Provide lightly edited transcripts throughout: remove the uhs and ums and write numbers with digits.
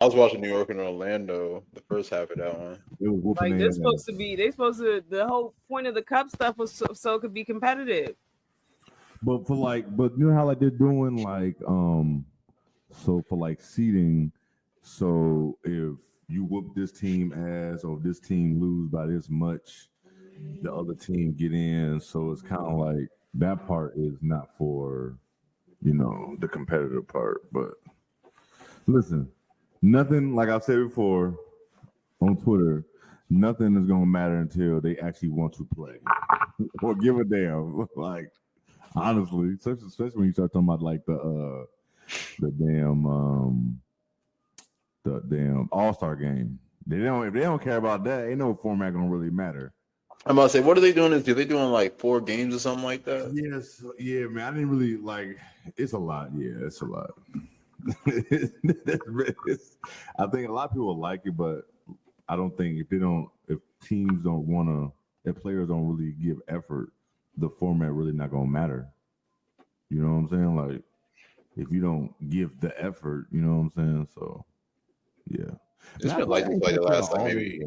I was watching New York and Orlando the first half of that one. It was whooping Like their this supposed to be, they supposed to. The whole point of the cup stuff was so it could be competitive. But but you know how like they're doing so for like seeding, so if you whoop this team ass or if this team lose by this much, the other team get in. So it's kind of like that part is not for the competitive part. But listen, nothing like I said before on Twitter, nothing is gonna matter until they actually want to play or give a damn. Like honestly, especially when you start talking about like the damn All-Star game. If they don't care about that, ain't no format gonna really matter. I'm about to say, what are they doing? Are they doing like 4 games or something like that? Yes, yeah, man. I didn't really like. It's a lot. Yeah, it's a lot. I think a lot of people like it, but I don't think if teams don't want to, if players don't really give effort, the format really not gonna matter. You know what I'm saying? Like, if you don't give the effort, you know what I'm saying? So, yeah. It's been like this like the last like maybe.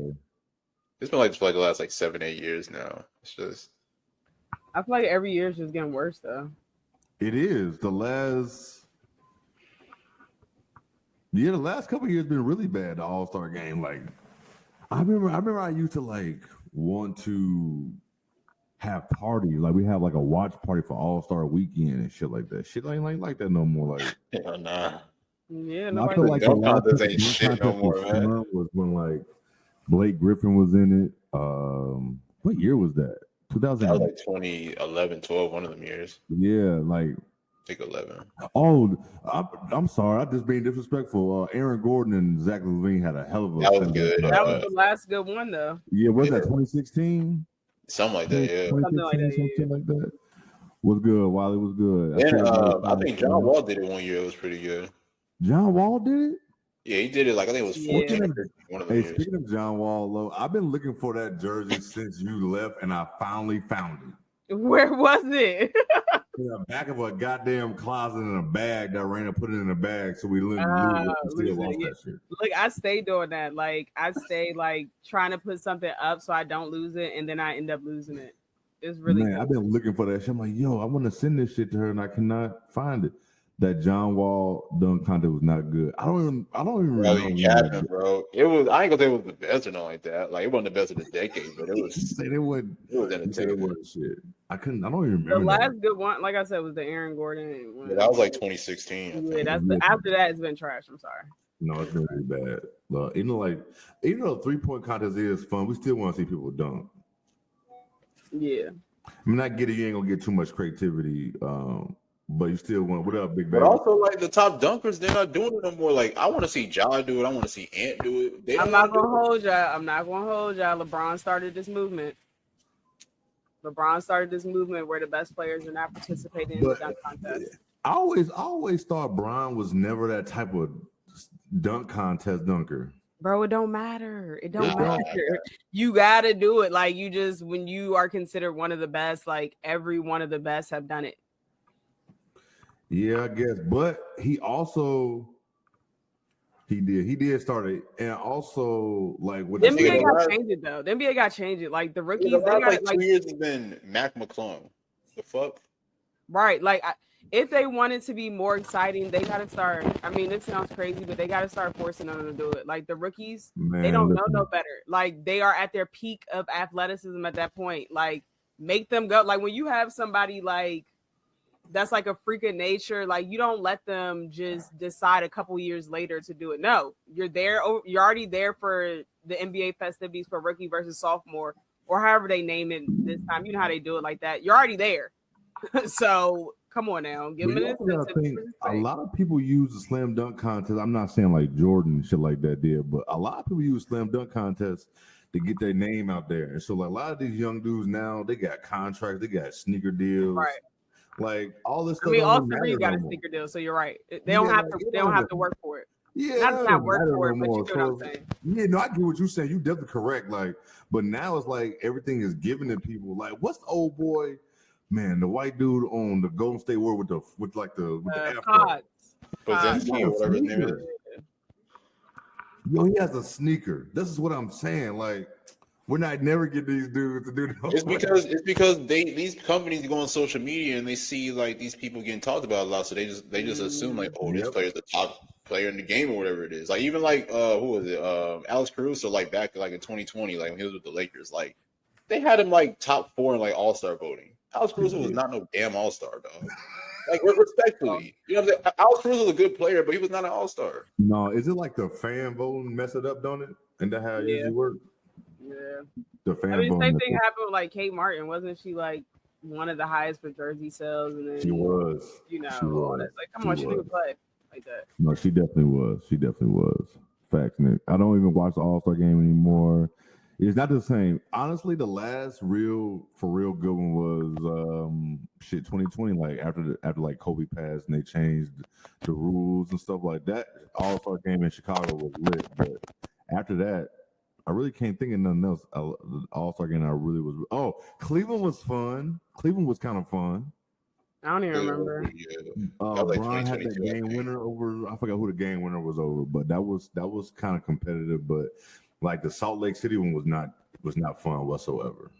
It's been like this for like the last like 7-8 years now. It's just. I feel like every year is just getting worse though. It is the last couple of years been really bad. The All-Star game, like I remember I used to like want to have parties, like we have like a watch party for All-Star weekend and shit like that. Shit ain't like that no more. Like hell nah. Yeah, I feel like the last this ain't shit no more, man. Was when like Blake Griffin was in it. What year was that? 2000. That was like 2011, 12, one of them years. Yeah, like I think 11. Oh, I'm sorry. I'm just being disrespectful. Aaron Gordon and Zach LaVine had a hell of a. That was good. That was the last good one, though. Yeah, was that 2016? Something like that. Yeah, something like that. Was good. Wiley was good. And I think John Wall did it one year. It was pretty good. John Wall did it. Yeah, he did it. Like I think it was 14. One of the years. Speaking of John Wall, I've been looking for that jersey since you left, and I finally found it. Where was it? In the back of a goddamn closet in a bag that Raina put it in a bag, so we still lost that shit. Look, I stay doing that. Like I stay like trying to put something up so I don't lose it, and then I end up losing it. It's really I've been looking for that shit. I'm like, yo, I want to send this shit to her, and I cannot find it. That John Wall dunk contest was not good. I don't even remember. Bro, it was. I ain't gonna say it was the best or nothing like that. Like it wasn't the best of the decade, but it was. It was entertaining. Shit. I don't even remember. The last good one, like I said, was the Aaron Gordon one. Yeah, that was like 2016. Yeah, after that, it's been trash. I'm sorry. No, it's been really bad. Even though 3-point contest is fun, we still want to see people dunk. Yeah. I mean, I get it. You ain't gonna get too much creativity. But you still want what up, big baby? But also, like the top dunkers, they're not doing it no more. Like I want to see Ja do it. I want to see Ant do it. I'm not gonna hold y'all. LeBron started this movement. Where the best players are not participating in the dunk contest. I always thought Bron was never that type of dunk contest dunker. Bro, it don't matter. It don't matter. You gotta do it. Like you just when you are considered one of the best, like every one of the best have done it. Yeah, I guess. But he did start it. And also like with the NBA got changed it though. The NBA got changed it. Like the rookies, they got like 2 years has been Mac McClung. The fuck? Right. Like if they wanted to be more exciting, they gotta start. I mean, it sounds crazy, but they gotta start forcing them to do it. Like the rookies, they don't know no better. Like they are at their peak of athleticism at that point. Like make them go. Like when you have somebody like that's like a freak of nature. Like you don't let them just decide a couple years later to do it. No, you're there. You're already there for the NBA festivities for rookie versus sophomore, or however they name it this time. You know how they do it like that. You're already there. So come on now, give me this. A lot of people use the slam dunk contest. I'm not saying like Jordan and shit like that did, but a lot of people use slam dunk contest to get their name out there. And so like, a lot of these young dudes now, they got contracts, they got sneaker deals. Right. Like all this stuff. I mean, all three got a sneaker deal, so you're right. They don't have to. They don't have to work for it. Yeah, not work for it, but you know what I'm saying. Yeah, no, I get what you're saying. You definitely correct. Like, but now it's like everything is given to people. Like, what's the old boy, man, the white dude on the Golden State Warriors with the afro. Podzimski or whatever his name is. Yo, he has a sneaker. This is what I'm saying. Like, we're not never get these dudes to do that. It's because these companies go on social media and they see like these people getting talked about a lot, so they just assume like, oh, this player's the top player in the game or whatever it is. Like even like who was it? Alex Caruso, like back like in 2020, like when he was with the Lakers, like they had him like top 4 in like All-Star voting. Alex Caruso was not no damn All-Star, dog. Like respectfully, you know, Alex Caruso was a good player, but he was not an All-Star. No, is it like the fan voting mess it up, don't it? And that how it usually works? Yeah. The fan voting. Same thing happened with like Kate Martin. Wasn't she like one of the highest for jersey sales? And then she was. You know, she was. Like, come on, she didn't play like that. No, she definitely was. She definitely was. Facts, Nick. I don't even watch the All-Star game anymore. It's not the same. Honestly, the last real good one was 2020. Like after like Kobe passed and they changed the rules and stuff like that. All-Star game in Chicago was lit, but after that, I really can't think of nothing else. The All-Star game I really was. Oh, Cleveland was fun. Cleveland was kind of fun. I don't even remember. Bron had that game winner over. I forgot who the game winner was over, but that was kind of competitive. But like the Salt Lake City one was not fun whatsoever.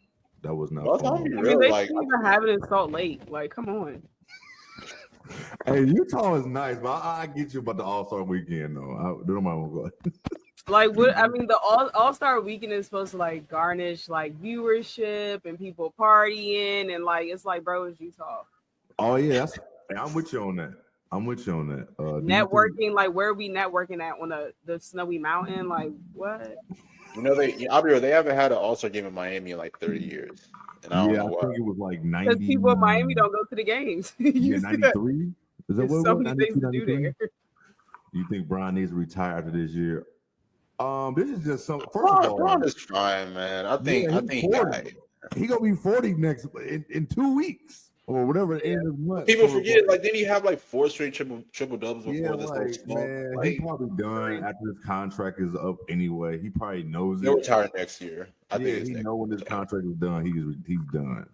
That was not fun. I mean, they shouldn't even have it in Salt Lake. Like, come on. Hey, Utah is nice, but I get you about the All-Star weekend though. Nobody won't go. Like what? I mean, the All-Star weekend is supposed to like garnish like viewership and people partying and like it's like, bro, it's Utah. Oh yeah, I'm with you on that. Networking, like where are we networking at on the snowy mountain? Like what? You know, they haven't had an All-Star game in Miami in like 30 years. And I don't know why. I think it was like 90. Because people in Miami don't go to the games. 93? Is that what so many things to do there. You think Bron needs to retire after this year? This is just some. First of all, Bron is trying, man. I think he gonna be 40 next in 2 weeks or whatever. Yeah. End of the month. People forget, like, didn't he have like 4 straight triple doubles before this? Man, he probably done after his contract is up anyway. He probably knows he'll retire next year. I think he know when his contract is done. He's done.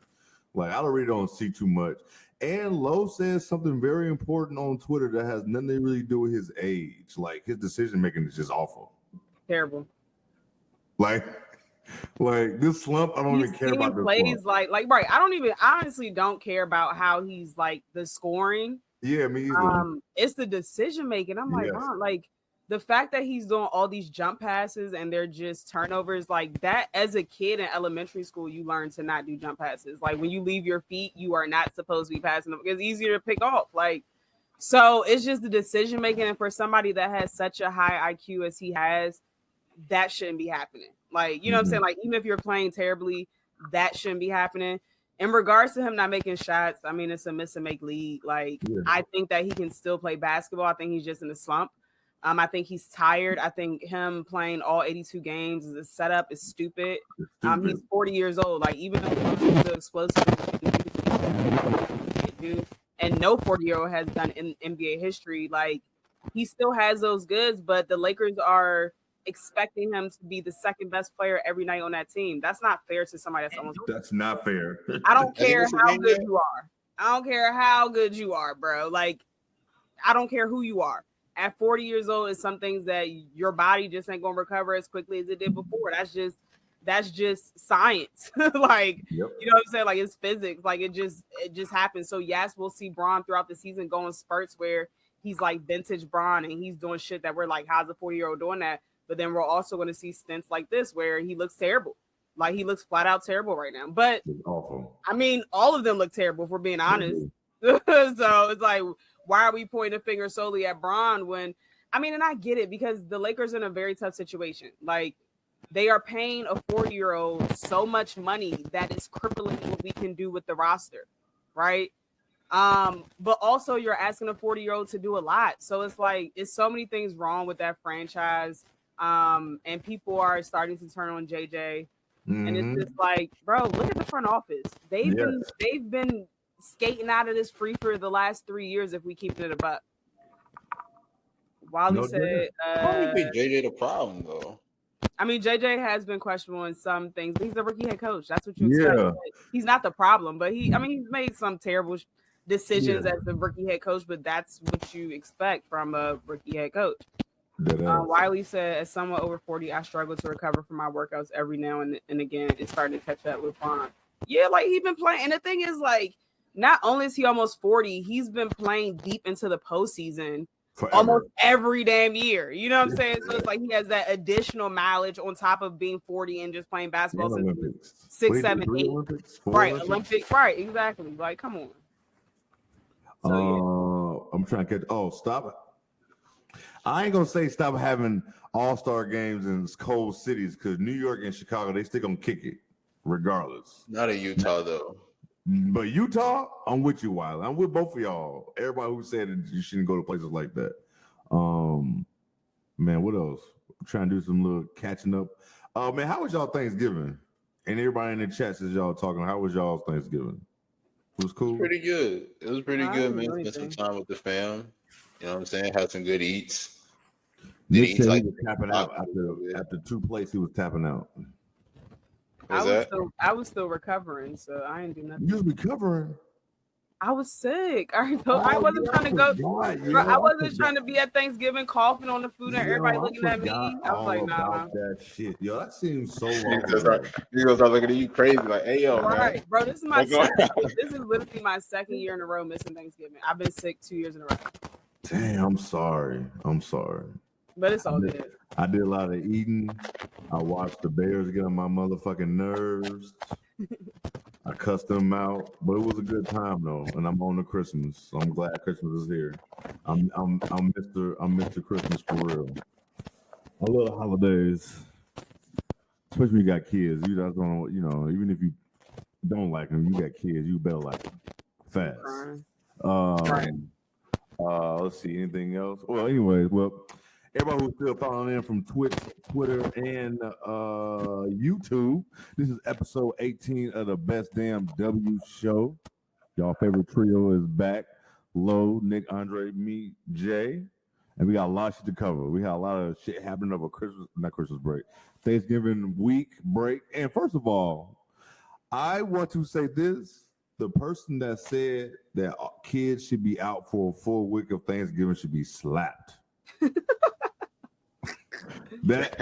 Like I really don't see too much. And Lowe says something very important on Twitter that has nothing to really do with his age. Like his decision making is just awful. Terrible. Like this slump, I don't even care about this plays slump. like right. I honestly don't care about how he's like the scoring. Yeah, me either. It's the decision making. I'm like, like the fact that he's doing all these jump passes and they're just turnovers like that. As a kid in elementary school, you learn to not do jump passes. Like when you leave your feet, you are not supposed to be passing them. It's easier to pick off. Like, so it's just the decision making. And for somebody that has such a high IQ as he has, that shouldn't be happening. Like, you know what I'm saying? Like, even if you're playing terribly, that shouldn't be happening. In regards to him not making shots, I mean, it's a miss and make league. Like, I think that he can still play basketball. I think he's just in a slump. I think he's tired. I think him playing all 82 games as a setup is stupid. He's 40 years old. Like, even though he's the explosive and no 40-year-old has done in NBA history, like, he still has those goods, but the Lakers are expecting him to be the second best player every night on that team. That's not fair to somebody that's almost. That's not fair. I don't care how good you are. I don't care how good you are, bro. Like, I don't care who you are. At 40 years old, it's some things that your body just ain't gonna recover as quickly as it did before. That's just science. Like, you know what I'm saying? Like, it's physics. Like, it just happens. So yes, we'll see Bron throughout the season go in spurts where he's like vintage Bron and he's doing shit that we're like, how's a 40-year-old doing that? But then we're also going to see stints like this where he looks terrible. Like, he looks flat out terrible right now. But it's awful. I mean, all of them look terrible if we're being honest. So it's like, why are we pointing a finger solely at Bron when, I mean, and I get it because the Lakers are in a very tough situation. Like, they are paying a 40-year-old so much money that it's crippling what we can do with the roster, right? But also you're asking a 40-year-old to do a lot. So it's like, it's so many things wrong with that franchise. And people are starting to turn on JJ. And it's just like, bro, look at the front office. They've been skating out of this free for the last 3 years if we keep it a buck. Wally said, I don't think JJ the problem though. I mean, JJ has been questionable in some things, but he's a rookie head coach. That's what you expect. He's not the problem, but he's made some terrible decisions as a rookie head coach, but that's what you expect from a rookie head coach. Wiley said, as someone over 40, I struggle to recover from my workouts every now and again. It's starting to catch up with Vaughn. Yeah, like he's been playing. And the thing is, like, not only is he almost 40, he's been playing deep into the postseason almost every damn year. You know what I'm saying? So it's like he has that additional mileage on top of being 40 and just playing basketball since 6, 7, 8. Right, Olympics. Right, exactly. Like, come on. So, I'm trying to catch. Stop it. I ain't gonna say stop having all-star games in cold cities because New York and Chicago, they still gonna kick it regardless. Not in Utah though. But Utah, I'm with you, Wiley. I'm with both of y'all. Everybody who said that you shouldn't go to places like that. Man, what else? I'm trying to do some little catching up. Man, how was y'all Thanksgiving? And everybody in the chat says y'all talking. How was y'all's Thanksgiving? It was cool. Pretty good. It was pretty good, man. Spent some time with the fam. You know what I'm saying? Had some good eats. Nick said he was tapping out after 2 plates. He was tapping out. I was still recovering, so I didn't do nothing. You was recovering? I was sick. I wasn't trying to go. I wasn't trying to be at Thanksgiving coughing on the food and everybody looking at me. I was like, nah. That shit. Yo, that seems so wrong. You gonna start looking at you crazy, like, hey, yo, man. Bro, this is literally my second year in a row missing Thanksgiving. I've been sick 2 years in a row. Damn, I'm sorry. But it's all good. I did a lot of eating. I watched the Bears get on my motherfucking nerves. I cussed them out, but it was a good time though, and I'm on to Christmas. So I'm glad Christmas is here. I'm Mr. Christmas for real. I love the holidays, especially when you got kids. You just don't, even if you don't like them, you got kids, you better like them fast. Right. Let's see, anything else? Well, anyways, everybody who's still following in from Twitch, Twitter, and YouTube, this is episode 18 of the Best Damn W Show. Y'all favorite trio is back. Lo, Nick, Andre, me, Jay. And we got a lot of shit to cover. We had a lot of shit happening over Christmas break. Thanksgiving week break. And first of all, I want to say this. The person that said that kids should be out for a full week of Thanksgiving should be slapped.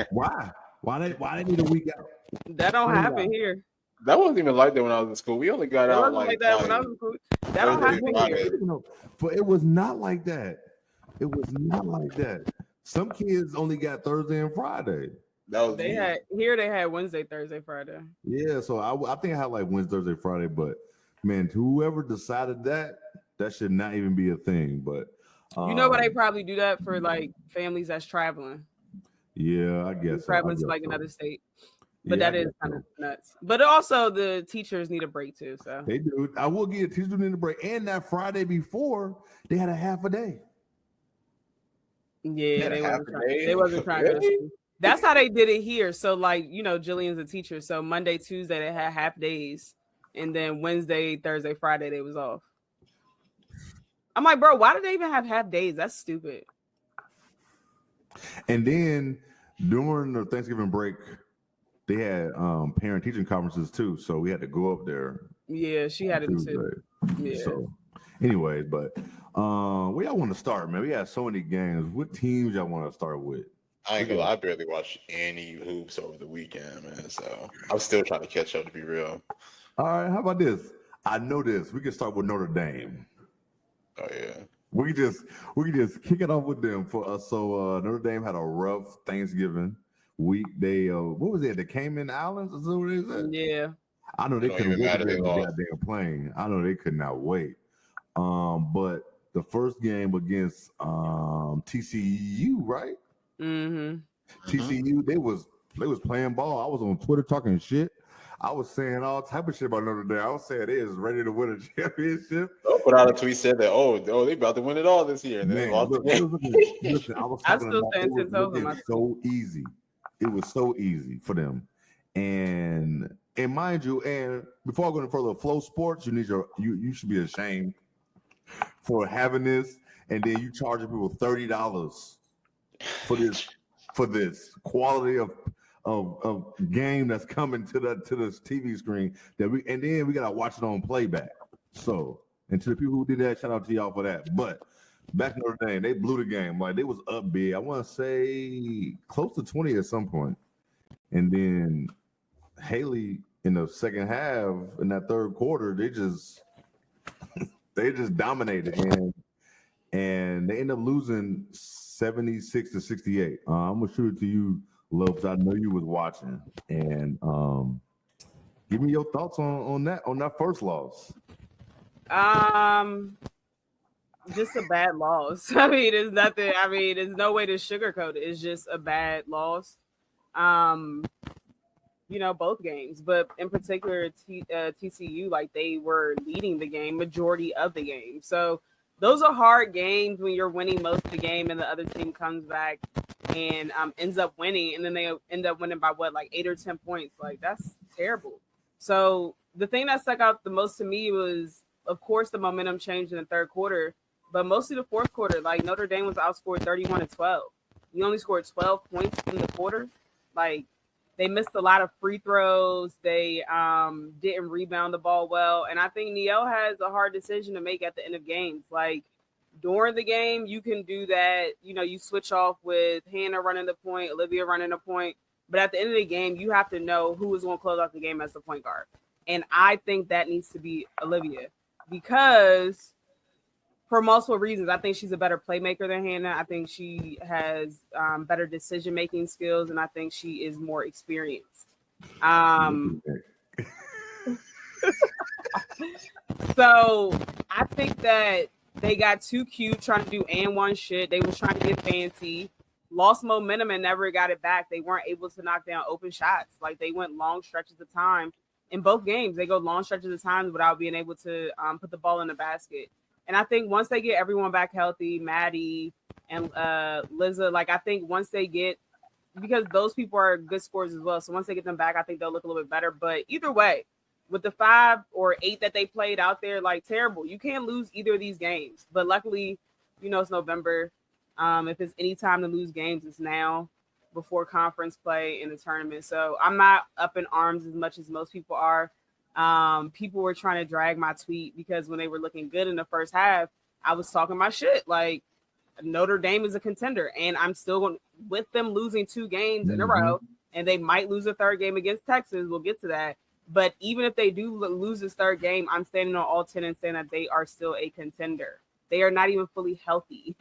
Why they need a week out? That don't happen here. That wasn't even like that when I was in school. We only got out like that when I was in school. That don't happen here. But it was not like that. It was not like that. Some kids only got Thursday and Friday. They had Wednesday, Thursday, Friday. Yeah, so I think I had like Wednesday, Thursday, Friday. But man, whoever decided that should not even be a thing. But you know why they probably do that for like families that's traveling. Yeah, I guess traveling to like another state. But that is kind of nuts. But also the teachers need a break too. So they do. I will give teachers need a break. And that Friday before, they had a half a day. Yeah, they wasn't trying to. That's how they did it here. So like, Jillian's a teacher. So Monday, Tuesday, they had half days. And then Wednesday, Thursday, Friday, they was off. I'm like, bro, why did they even have half days? That's stupid. And then during the Thanksgiving break, they had parent teaching conferences too. So we had to go up there. Yeah, she had it too. Yeah. So anyways, but where y'all want to start, man? We had so many games. What teams y'all want to start with? I ain't gonna lie, I barely watched any hoops over the weekend, man. So I'm still trying to catch up, to be real. All right, how about this? I know this. We can start with Notre Dame. Oh yeah. We can just kick it off with them for us. So Notre Dame had a rough Thanksgiving week. They what was it? The Cayman Islands? Is that what it is? Yeah. I know they couldn't wait to get on the goddamn plane. I know they could not wait. But the first game against TCU, right? Mm-hmm. TCU, they was playing ball. I was on Twitter talking shit. I was saying all type of shit about Notre Dame. I was saying they is ready to win a championship. I put out a tweet said that they about to win it all this year. And then listen, I was talking about it was so easy. It was so easy for them. And mind you, and before I go any further, Flow Sports, you should be ashamed for having this, and then you charging people $30 for this quality of game that's coming to the TV screen and then we gotta watch it on playback. So, and to the people who did that, shout out to y'all for that. But back in Notre Dame, they blew the game. Like they was up big. I want to say close to 20 at some point. And then Haley in the second half, in that third quarter, they just dominated, and they end up losing 76-68. I'm gonna shoot it to you, Lopes. I know you was watching, and give me your thoughts on that first loss. Just a bad loss. I mean, there's nothing. I mean, there's no way to sugarcoat it. It's just a bad loss. Both games, but in particular, TCU, like they were leading the game, majority of the game. So those are hard games when you're winning most of the game and the other team comes back and ends up winning, and then they end up winning by 8 or 10 points. Like that's terrible. So the thing that stuck out the most to me was, of course, the momentum changed in the third quarter, but mostly the fourth quarter. Like Notre Dame was outscored 31-12. You only scored 12 points in the quarter. Like they missed a lot of free throws. They didn't rebound the ball well. And I think Niel has a hard decision to make at the end of games. Like during the game, you can do that. You switch off with Hannah running the point, Olivia running the point. But at the end of the game, you have to know who is going to close out the game as the point guard. And I think that needs to be Olivia because for multiple reasons. I think she's a better playmaker than Hannah. I think she has better decision-making skills, and I think she is more experienced. So I think that they got too cute trying to do and one shit. They was trying to get fancy, lost momentum, and never got it back. They weren't able to knock down open shots. Like they went long stretches of time in both games. They go long stretches of time without being able to put the ball in the basket. And I think once they get everyone back healthy, Maddie and Liza, like I think once they get, because those people are good scorers as well. So once they get them back, I think they'll look a little bit better. But either way, with the 5 or 8 that they played out there, like terrible. You can't lose either of these games. But luckily, it's November. If it's any time to lose games, it's now before conference play in the tournament. So I'm not up in arms as much as most people are. People were trying to drag my tweet because when they were looking good in the first half, I was talking my shit. Like Notre Dame is a contender, and I'm still going with them losing 2 games in a row, and they might lose a third game against Texas. We'll get to that. But even if they do lose this third game, I'm standing on all 10 and saying that they are still a contender. They are not even fully healthy.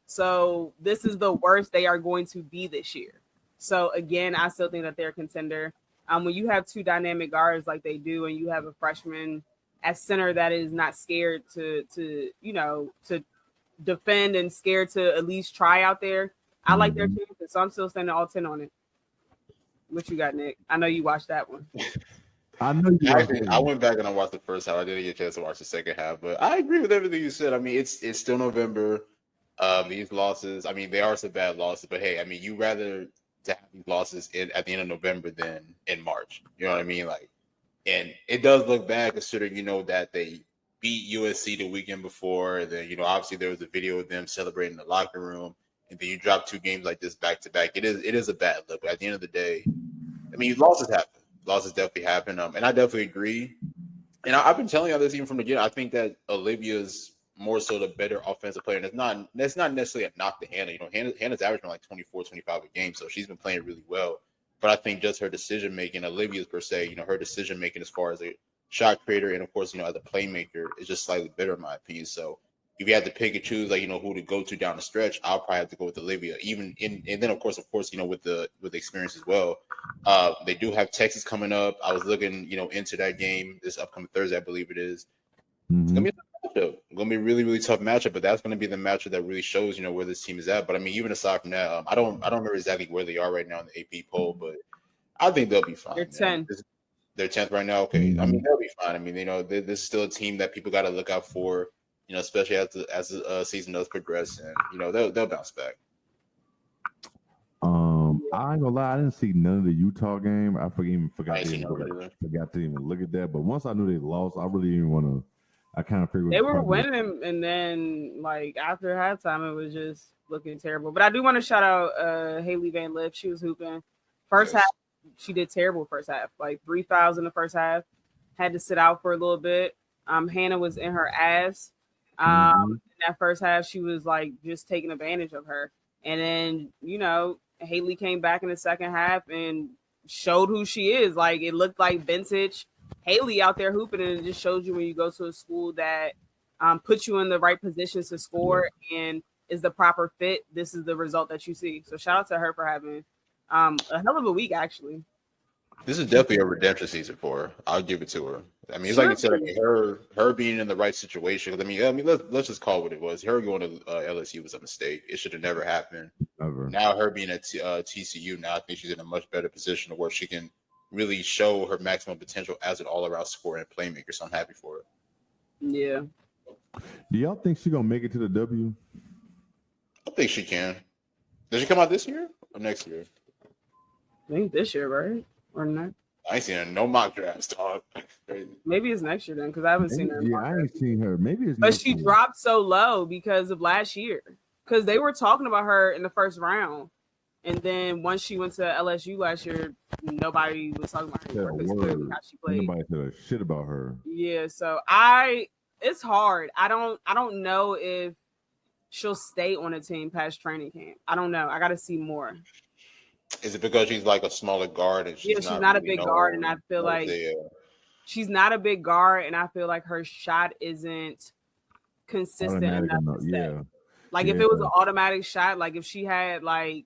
So this is the worst they are going to be this year. So again, I still think that they're a contender. When you have 2 dynamic guards like they do, and you have a freshman at center that is not scared to defend and scared to at least try out there, I like their chances. So I'm still standing all 10 on it. What you got, Nick? I know you watched that one. I know you. I went back and I watched the first half. I didn't get a chance to watch the second half, but I agree with everything you said. I mean, it's still November. These losses, I mean, they are some bad losses, but hey, I mean, you rather to have these losses at the end of November than in March. You know what I mean? Like, and it does look bad considering, that they beat USC the weekend before. And then, obviously there was a video of them celebrating in the locker room, and then you drop 2 games like this back to back. It is a bad look. But at the end of the day, I mean, losses happen. Losses definitely happen. And I definitely agree. And I've been telling you this even from the beginning. I think that Olivia's more so the better offensive player. And that's not necessarily a knock to Hannah. Hannah's averaging like 24, 25 a game, so she's been playing really well. But I think just her decision making, Olivia's per se, her decision making as far as a shot creator and of course, as a playmaker is just slightly better in my opinion. So if you had to pick and choose, like who to go to down the stretch, I'll probably have to go with Olivia. And then of course, with the experience as well. They do have Texas coming up. I was looking, into that game this upcoming Thursday, I believe it is. It's gonna be a tough matchup. It's gonna be a really, really tough matchup, but that's gonna be the matchup that really shows, where this team is at. But I mean, even aside from that, I don't remember exactly where they are right now in the AP poll, but I think they'll be fine. They're 10. They're 10th right now. Okay, I mean they'll be fine. I mean, this is still a team that people got to look out for. Especially as the season does progress, and they'll bounce back. I ain't gonna lie, I didn't see none of the Utah game. I forgot to even look at that. But once I knew they lost, I really didn't want to. I kind of figured they were winning, and then like after halftime, it was just looking terrible. But I do want to shout out Haley Van Lith. She was hooping. First half, she did terrible. First half, like 3 fouls in the first half. Had to sit out for a little bit. Hannah was in her ass. In that first half, she was like just taking advantage of her. And then, Haley came back in the second half and showed who she is. Like, it looked like vintage Haley out there hooping, and it just shows you when you go to a school that puts you in the right positions to score and is the proper fit. This is the result that you see. So shout out to her for having a hell of a week, actually. This is definitely a redemption season for her. I'll give it to her. I mean, it's like you said, her being in the right situation. I mean, let's just call it what it was. Her going to LSU was a mistake. It should have never happened. Ever. Now her being at TCU, now I think she's in a much better position where she can really show her maximum potential as an all-around scorer and playmaker. So I'm happy for her. Yeah. Do y'all think she's gonna make it to the W? I think she can. Does she come out this year or next year? I think this year, right? Or not? I ain't seen her no mock drafts, dog. Maybe it's next year then, because I haven't seen her. Yeah, I ain't seen her. Maybe it's. But she dropped so low because of last year. Because they were talking about her in the first round, and then once she went to LSU last year, nobody was talking about her anymore. How she played. Nobody said a shit about her. Yeah, so it's hard. I don't know if she'll stay on a team past training camp. I don't know. I got to see more. Is it because she's like a smaller guard and she's not a big guard, and I feel like she's not a big guard, and I feel like her shot isn't consistent enough to stay. Like if it was an automatic shot, like if she had like,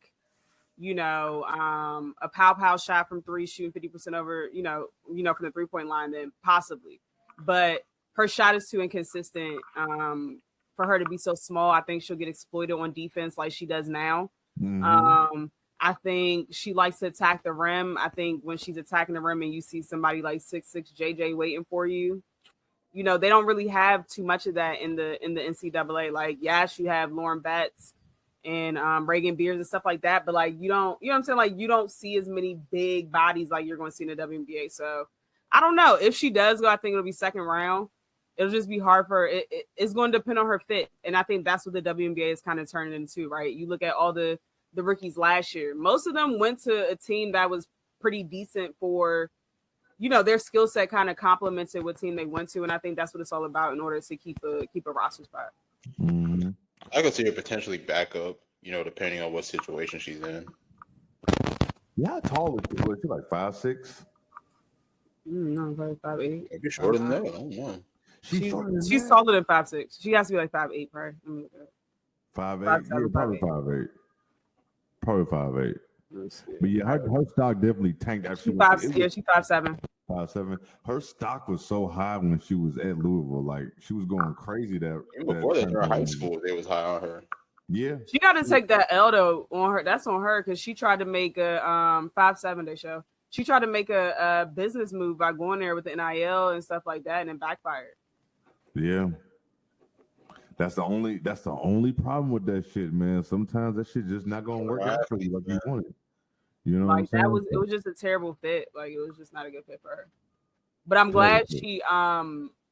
a pow shot from three, shooting 50% over, from the 3-point line, then possibly. But her shot is too inconsistent for her to be so small. I think she'll get exploited on defense like she does now. I think she likes to attack the rim. I think when she's attacking the rim and you see somebody like 6'6" JJ waiting for you, they don't really have too much of that in the NCAA. Like, yes, you have Lauren Betts and Reagan Beers and stuff like that, but like you don't, what I'm saying? Like you don't see as many big bodies like you're going to see in the WNBA. So I don't know if she does go. I think it'll be second round. It'll just be hard for her. It's going to depend on her fit, and I think that's what the WNBA is kind of turning into, right? You look at all the rookies last year. Most of them went to a team that was pretty decent for, their skill set kind of complemented what team they went to, and I think that's what it's all about in order to keep a roster spot. I could see her potentially back up, depending on what situation she's in. Yeah, how tall is she? She's like 5'6"? No, probably 5'8". Maybe shorter than that. I don't know. She's taller than 5'6". She has to be like 5'8", right? 5'8". Yeah, probably 5'8". Probably 5'8". But yeah, her stock definitely tanked after she's 5'7". 5'7". Her stock was so high when she was at Louisville. Like she was going crazy that before that, in high school, they was high on her. Yeah. She got to take that L though on her. That's on her because she tried to make a 5'7" they show. She tried to make a business move by going there with the NIL and stuff like that, and then backfired. Yeah. That's the only problem with that shit, man. Sometimes that shit just not gonna work out for you like you want it. You know, like it was just a terrible fit. Like it was just not a good fit for her. But I'm glad she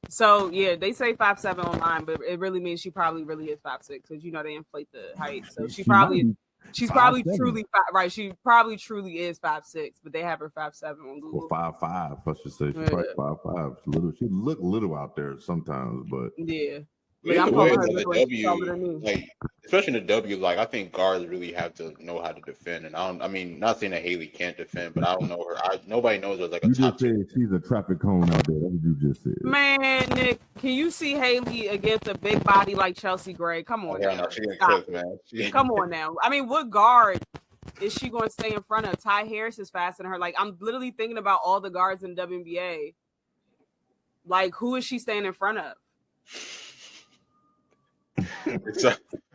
so yeah, they say 5'7" online, but it really means she probably really is 5'6" because they inflate the height. So she's probably truly right. She probably truly is 5'6", but they have her 5'7" on Google. Well, 5'5", I should say. She's probably 5'5". She look little out there sometimes, but yeah. Either way, the W, like especially in the W, like I think guards really have to know how to defend. And not saying that Haley can't defend, but I don't know her. Nobody knows her like a you top just said she's a traffic cone out there. That's what you just said. Man, Nick, can you see Haley against a big body like Chelsea Gray? Come on, now. She didn't cook, man. Come on now. I mean, what guard is she going to stay in front of? Ty Harris is faster than her. Like I'm literally thinking about all the guards in WNBA. Like who is she staying in front of?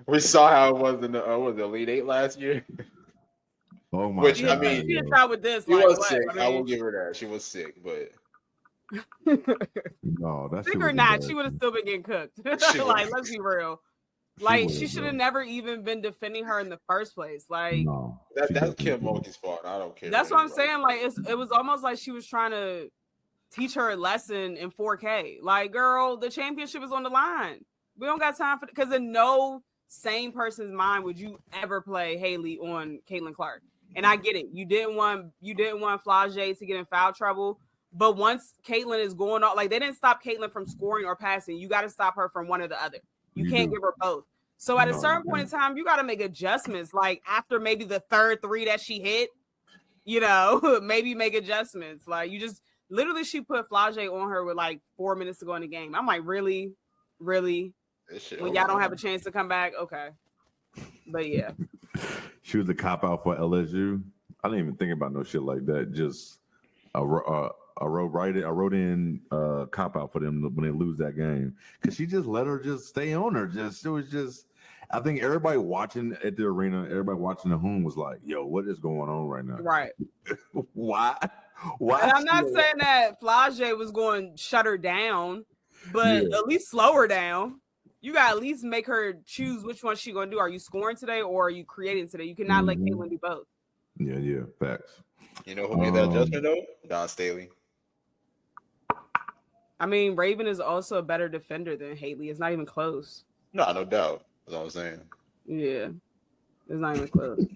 We saw how it was in the Elite Eight last year. Oh my! Which God, I mean, she tried with this. She was sick. I will give her that. She was sick, but no, that's sick or not, she would have still been getting cooked. Like, let's be real. Like, she should have never even been defending her in the first place. Like, no, that's Kim Mulkey's fault. I don't care. That's what I'm saying. Like, it was almost like she was trying to teach her a lesson in 4K. Like, girl, the championship is on the line. We don't got time for because in no sane person's mind would you ever play Haley on Caitlin Clark. And I get it. You didn't want Flage to get in foul trouble. But once Caitlin is going on, like they didn't stop Caitlin from scoring or passing. You got to stop her from one or the other. You can't give her both. So at a certain point in time, you got to make adjustments. Like after maybe the third 3 that she hit, maybe make adjustments. Like you just literally, she put Flage on her with like 4 minutes to go in the game. I'm like, really? When y'all don't have a chance to come back? Okay. But yeah. She was a cop out for LSU. I didn't even think about no shit like that. Just I wrote in cop out for them when they lose that game because she just let her just stay on her. It was just. I think everybody watching at the arena, everybody watching at home was like, "Yo, what is going on right now?" Right? Why? And I'm not saying that Flage was going to shut her down, but at least slow her down. You got to at least make her choose which one she's going to do. Are you scoring today or are you creating today? You cannot let Caitlin do both. Yeah, facts. You know who made that adjustment though? Don Staley. I mean, Raven is also a better defender than Haley. It's not even close. No doubt. That's all I'm saying. Yeah, it's not even close.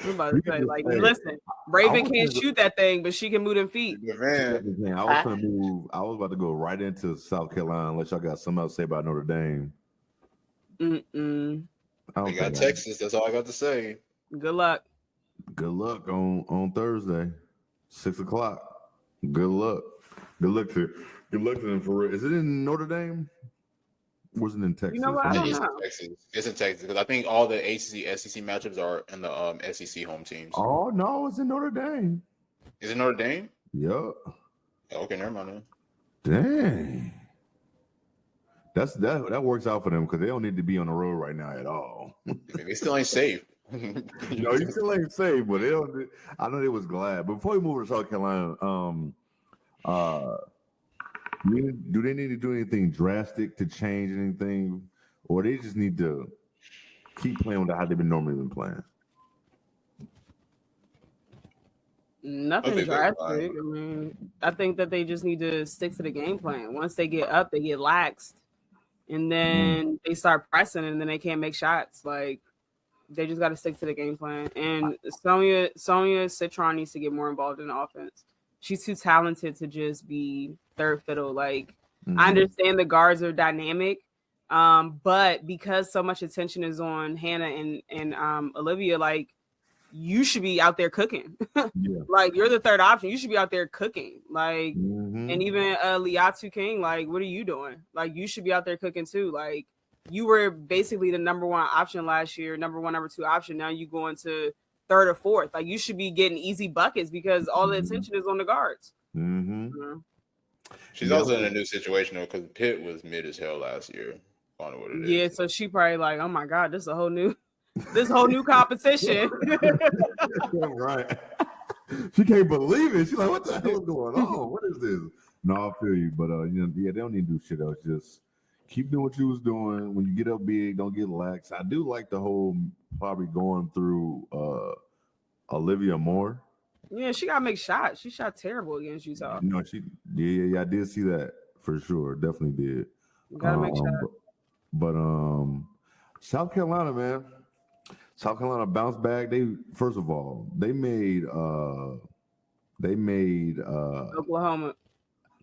I'm about to say, like, listen, Raven can't shoot that thing, but she can move them feet. Man. I was about to go right into South Carolina unless y'all got something else to say about Notre Dame. They got Texas. That's all I got to say. Good luck. Good luck on Thursday, 6:00. Good luck. Good luck to them for real. Is it in Notre Dame? Was it in Texas? You know what? I don't know. It's in Texas because I think all the ACC, SEC matchups are in the SEC home teams. Oh no, it's in Notre Dame. Is it Notre Dame? Yep. Okay, never mind. Dang. That works out for them because they don't need to be on the road right now at all. They still ain't safe. No, you still ain't safe, but they don't. I know they was glad. But before we move to South Carolina, do they need to do anything drastic to change anything, or they just need to keep playing with how they've normally playing? Nothing drastic. I mean, I think that they just need to stick to the game plan. Once they get up, they get laxed, and then they start pressing, and then they can't make shots. Like they just got to stick to the game plan. And Sonia Citron needs to get more involved in the offense. She's too talented to just be third fiddle. Like I understand the guards are dynamic, but because so much attention is on Hannah and Olivia, like you should be out there cooking. Like you're the third option. You should be out there cooking. Like and even Liatu King, like what are you doing? Like you should be out there cooking too. Like you were basically the number one option last year, number one, number two option. Now you go into third or fourth. Like you should be getting easy buckets because all the attention is on the guards. She's also in a new situation though, because Pitt was mid as hell last year. I don't know what it is. So she probably like, oh my god, this is a whole new competition. Right. She can't believe it. She's like, what the hell is going on? What is this? No, I feel you, but they don't need to do shit else. Just keep doing what you was doing. When you get up big, don't get lax. I do like the whole probably going through Olivia Moore. Yeah, she gotta make shots. She shot terrible against Utah. No, I did see that for sure. Definitely did. You gotta make shots. But South Carolina, man. South Carolina bounced back. They made Oklahoma.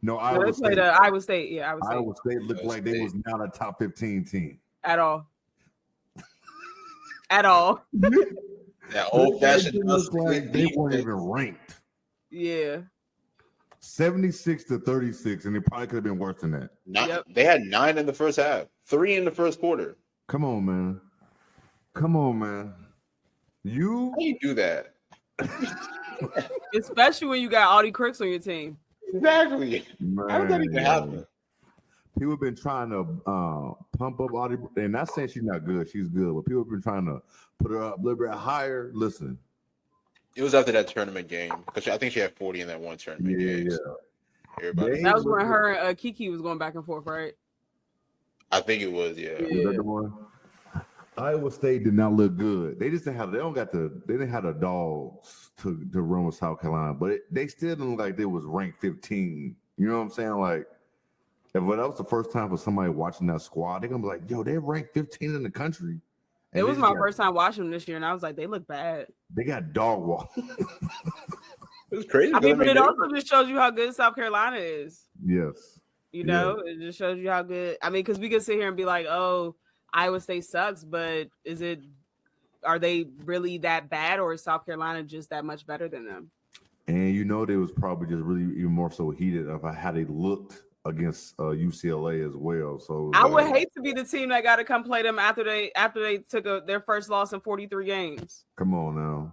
No, Iowa State. Iowa State. Yeah, Iowa State looked like they was not a top 15 team. At all. At all. That old-fashioned like they weren't even ranked. Yeah. 76-36, and it probably could have been worse than that. They had 9 in the first half, 3 in the first quarter. Come on, man. How you do that? Especially when you got Audie Crooks on your team. Exactly. Man. How did that even happen? People have been trying to pump up Audie, and not saying she's not good. She's good, but people have been trying to put her up a little bit higher. Listen. It was after that tournament game because I think she had 40 in that one tournament game. Yeah. That was when her and Kiki was going back and forth, right? I think it was, yeah. Was that the one? Iowa State did not look good. They just didn't have the dogs to run with South Carolina, but they still didn't look like they was ranked 15. You know what I'm saying? Like, if that was the first time for somebody watching that squad, they're gonna be like, "Yo, they're ranked 15 in the country." And it was my first time watching them this year, and I was like, "They look bad." They got dog walk. It was crazy. I mean, but it also just shows you how good South Carolina is. Yes. You know, it just shows you how good. I mean, because we could sit here and be like, "Oh, Iowa State sucks," but are they really that bad, or is South Carolina just that much better than them? And you know, they was probably just really even more so heated of how they looked against UCLA as well. So I would hate to be the team that got to come play them after they took their first loss in 43 games. Come on now,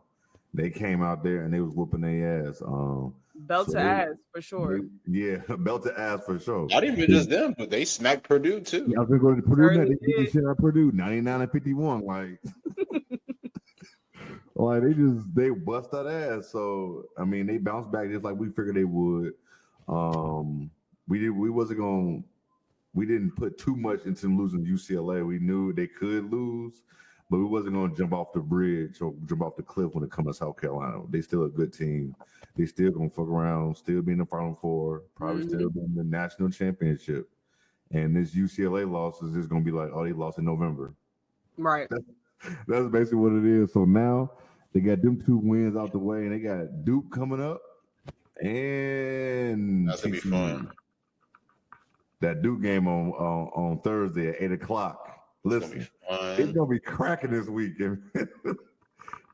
they came out there and they was whooping their ass. Belt to ass for sure. Belt to ass for sure. Not even just them, but they smacked Purdue too. Yeah, I was going to Purdue. They beat the shit out of Purdue, 99-51. Like, like they bust that ass. So I mean, they bounced back just like we figured they would. We didn't put too much into losing UCLA. We knew they could lose, but we wasn't going to jump off the bridge or jump off the cliff when it comes to South Carolina. They still a good team. They still going to fuck around, still be in the Final Four, probably still be in the national championship. And this UCLA loss is just going to be like, oh, they lost in November. Right. That's basically what it is. So now they got them 2 wins out the way, and they got Duke coming up. And that's going to be fun. That Duke game on Thursday at 8:00. Listen, it's gonna be cracking this weekend.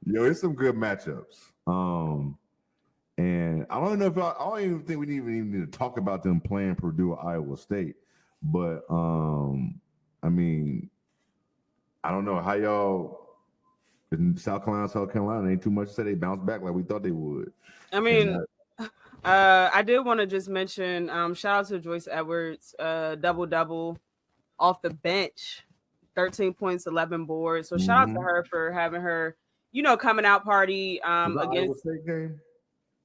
Yo, it's some good matchups. And I don't even think we even need to talk about them playing Purdue or Iowa State. But I mean, I don't know how y'all in South Carolina ain't too much to say. They bounced back like we thought they would. I mean, I did want to just mention shout out to Joyce Edwards, double off the bench, 13 points, 11 boards. So shout out to her for having her, coming out party against Iowa State game.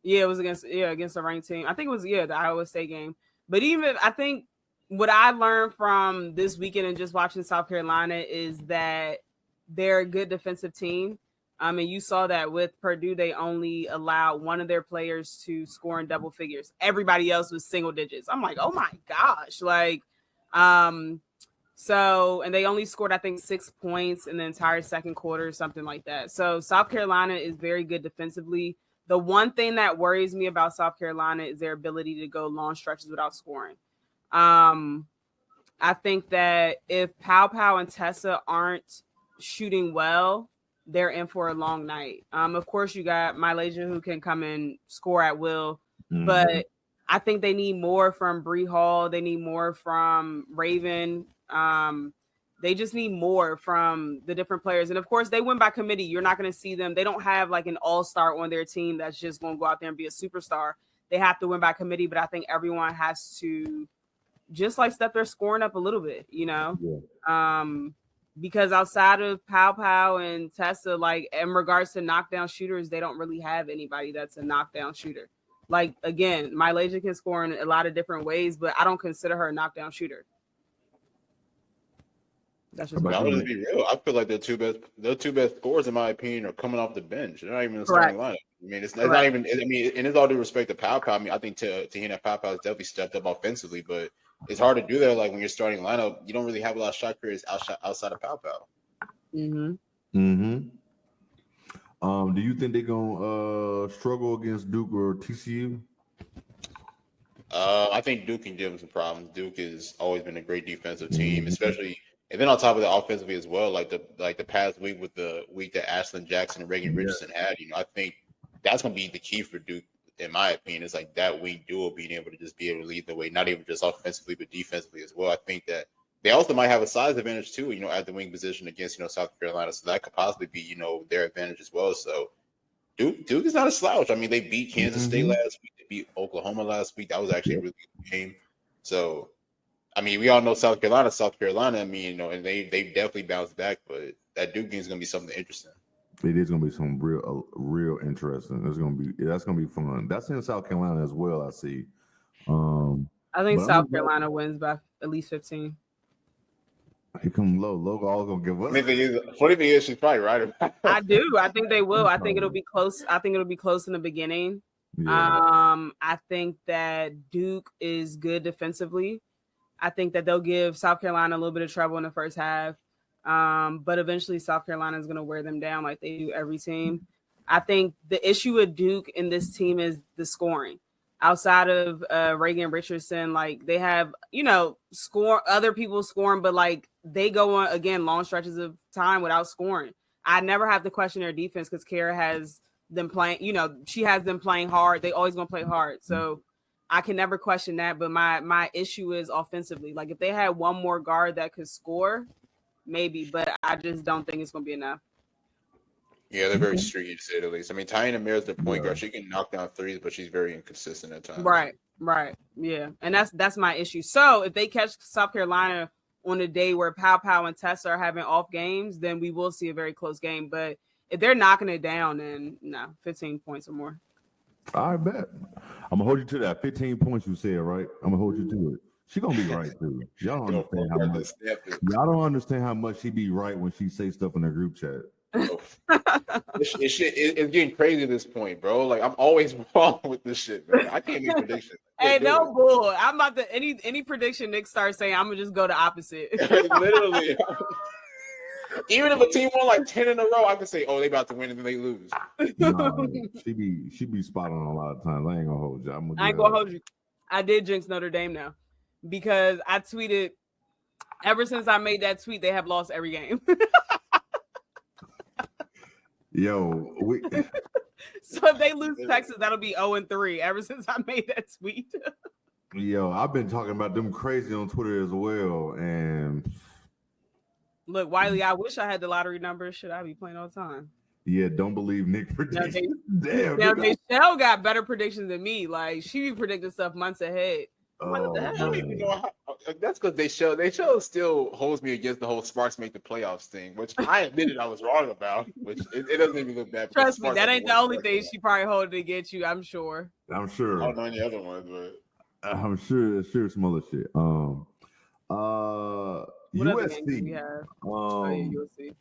Yeah, it was against the ranked team. I think it was the Iowa State game. But even I think what I learned from this weekend and just watching South Carolina is that they're a good defensive team. And you saw that with Purdue, they only allowed one of their players to score in double figures. Everybody else was single digits. I'm like, oh my gosh. Like, and they only scored, I think, 6 points in the entire second quarter, something like that. So South Carolina is very good defensively. The one thing that worries me about South Carolina is their ability to go long stretches without scoring. I think that if Pow and Tessa aren't shooting well, they're in for a long night. Of course, you got Malaysia who can come and score at will, but I think they need more from Bree Hall. They need more from Raven. They just need more from the different players. And of course, they win by committee. You're not going to see them. They don't have like an all-star on their team that's just going to go out there and be a superstar. They have to win by committee, but I think everyone has to just like step their scoring up a little bit, because outside of Pow and Tessa, like in regards to knockdown shooters, they don't really have anybody that's a knockdown shooter. Like, again, Malaysia can score in a lot of different ways, but I don't consider her a knockdown shooter. That's just I'm gonna be real. I feel like the two best scorers, in my opinion, are coming off the bench. They're not even in the starting lineup. I mean, it's not even. I mean, and it's all due respect to Pow. I mean, I think Tahina Pow has definitely stepped up offensively, but it's hard to do that. Like when you're starting lineup, you don't really have a lot of shot creators outside of Pow. Do you think they're gonna struggle against Duke or TCU? I think Duke can give them some problems. Duke has always been a great defensive team, especially. And then on top of that, offensively as well, like the past week with the week that Ashlyn Jackson and Reagan Richardson had, I think that's going to be the key for Duke, in my opinion. It's like that wing duo being able to just be able to lead the way, not even just offensively, but defensively as well. I think that they also might have a size advantage too, at the wing position against, South Carolina. So that could possibly be, their advantage as well. So Duke is not a slouch. I mean, they beat Kansas State last week. They beat Oklahoma last week. That was actually a really good game. So, I mean, we all know South Carolina. I mean, and they definitely bounced back, but that Duke game is going to be something interesting. It is going to be some real interesting. That's going to be fun. That's in South Carolina as well. I see. I think South Carolina wins by at least 15. He come low. Logo all going to give us. Funny thing is, she's probably right. I do. I think they will. I think it'll be close. I think it'll be close in the beginning. Yeah. I think that Duke is good defensively. I think that they'll give South Carolina a little bit of trouble in the first half. But eventually South Carolina is going to wear them down like they do every team. I think the issue with Duke in this team is the scoring. outside of Reagan Richardson. Like they have, other people scoring, but like they go on again long stretches of time without scoring. I never have to question their defense because Kara has them playing. She has them playing hard. They always gonna play hard, so I can never question that. But my issue is offensively. Like if they had one more guard that could score, maybe, but I just don't think it's gonna be enough. Yeah, they're very streaky to say the least. I mean, Tyene Amir is the point guard. She can knock down threes, but she's very inconsistent at times. Right. Yeah, and that's my issue. So if they catch South Carolina on a day where Pow and Tessa are having off games, then we will see a very close game. But if they're knocking it down, then no, 15 points or more. I bet. I'm gonna hold you to that. 15 points you said, right? I'm gonna hold you to it. She gonna be right too. Y'all don't understand how much. Y'all don't understand how much she be right when she say stuff in the group chat. It's getting crazy at this point, bro. Like I'm always wrong with this shit, man. I can't make predictions. Hey, no bull. I'm about to any prediction Nick starts saying, I'm gonna just go the opposite. Literally. Even if a team won like 10 in a row, I could say, "Oh, they about to win," and then they lose. Nah, she be spot on a lot of times. I ain't gonna hold you. I ain't gonna hold you. I did jinx Notre Dame now because I tweeted. Ever since I made that tweet, they have lost every game. Yo, so if they lose Texas, that'll be 0-3. Ever since I made that tweet. Yo, I've been talking about them crazy on Twitter as well. And look, Wiley, I wish I had the lottery numbers. Should I be playing all the time? Yeah, don't believe Nick predictions. Now Michelle got better predictions than me. Like she be predicting stuff months ahead. Oh, I don't even know how. That's because they show still holds me against the whole Sparks make the playoffs thing, which I admitted I was wrong about. Which it doesn't even look bad. Trust me, that ain't the only thing she probably holding against you. I'm sure. I don't know any other ones, but I'm sure some other shit. USC. USC.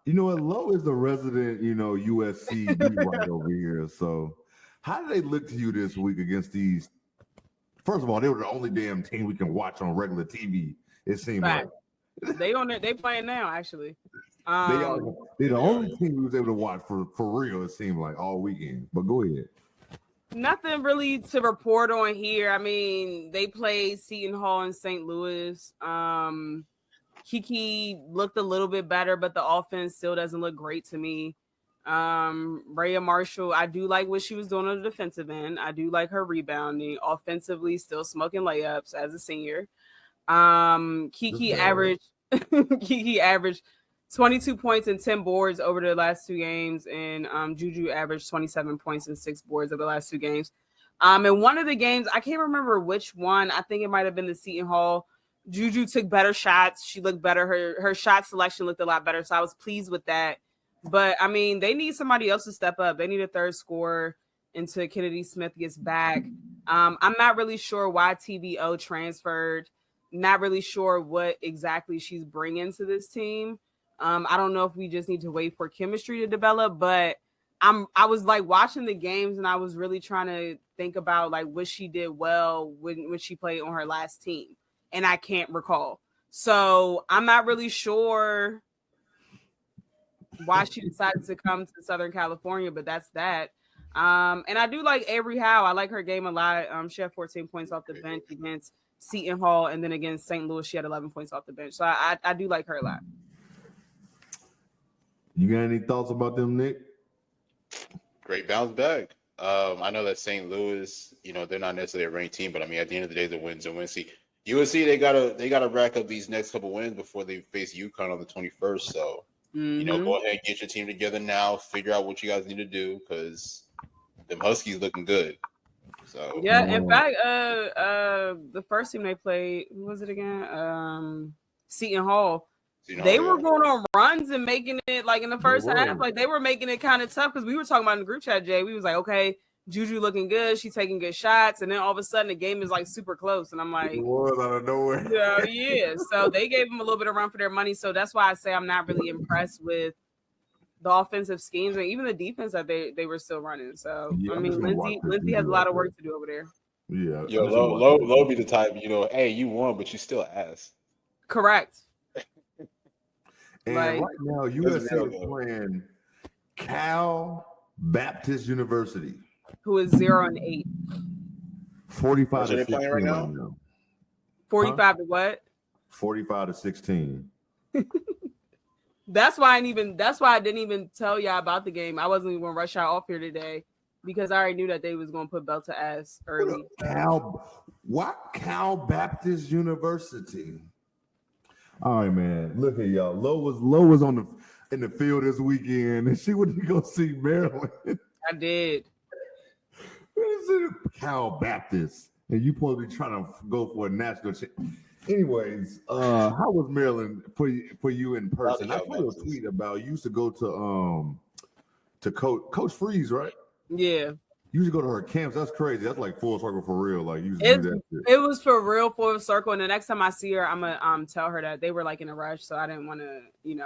You know what? Low is the resident, USC beat right over here. So, how do they look to you this week against these? First of all, they were the only damn team we can watch on regular TV. It seemed like they playing now. Actually, they're the only team we was able to watch for real. It seemed like all weekend. But go ahead. Nothing really to report on here. I mean, they played Seton Hall in St. Louis. Kiki looked a little bit better, but the offense still doesn't look great to me. Rhea Marshall, I do like what she was doing on the defensive end. I do like her rebounding. Offensively, still smoking layups as a senior. Kiki averaged 22 points and 10 boards over the last two games, and Juju averaged 27 points and 6 boards over the last two games. In one of the games, I can't remember which one. I think it might have been the Seton Hall. Juju took better shots. She looked better. Her shot selection looked a lot better, so I was pleased with that. But, I mean, they need somebody else to step up. They need a third scorer until Kennedy Smith gets back. I'm not really sure why TVO transferred. Not really sure what exactly she's bringing to this team. I don't know if we just need to wait for chemistry to develop, but I was like watching the games and I was really trying to think about like what she did well when she played on her last team. And I can't recall. So I'm not really sure why she decided to come to Southern California, but that's that. And I do like Avery Howe. I like her game a lot. She had 14 points off the bench against Seton Hall, and then against St. Louis, she had 11 points off the bench. So I do like her a lot. You got any thoughts about them, Nick? Great bounce back. I know that St. Louis, they're not necessarily a ranked team, but I mean, at the end of the day, the wins and wins. See, USC, they gotta rack up these next couple wins before they face UConn on the 21st. So, go ahead and get your team together now. Figure out what you guys need to do because them Huskies looking good. So yeah, in fact, the first team they played, who was it again? Seton Hall. They were going on runs and making it like in the first half, like they were making it kind of tough because we were talking about in the group chat, Jay. We was like, okay, Juju looking good, she's taking good shots, and then all of a sudden the game is like super close, and I'm like, it was out of nowhere. Yeah. So they gave them a little bit of run for their money. So that's why I say I'm not really impressed with the offensive schemes and even the defense that they were still running. So I mean, Lindsay has a lot of work to do over there. Yeah, low be the type, hey, you won, but you still ass. Correct. And right now, USC is playing Cal Baptist University. who is 0-8. 45 to they 16 playing right now? 45 to what? 45 to 16. That's why I didn't even tell y'all about the game. I wasn't even gonna rush y'all off here today because I already knew that they was gonna put belt to ass early. Cal Baptist University. All right, man. Look at y'all. Low was in the field this weekend, and she went to go see Maryland. I did. Cal Baptist, and you supposed to be trying to go for a national Anyways, how was Maryland for you in person? I saw a tweet about you used to go to Coach Freeze, right? Yeah. You used to go to her camps. That's crazy. That's like full circle for real. Like you used to do that shit. It was for real full circle. And the next time I see her, I'm gonna tell her that they were like in a rush, so I didn't want to,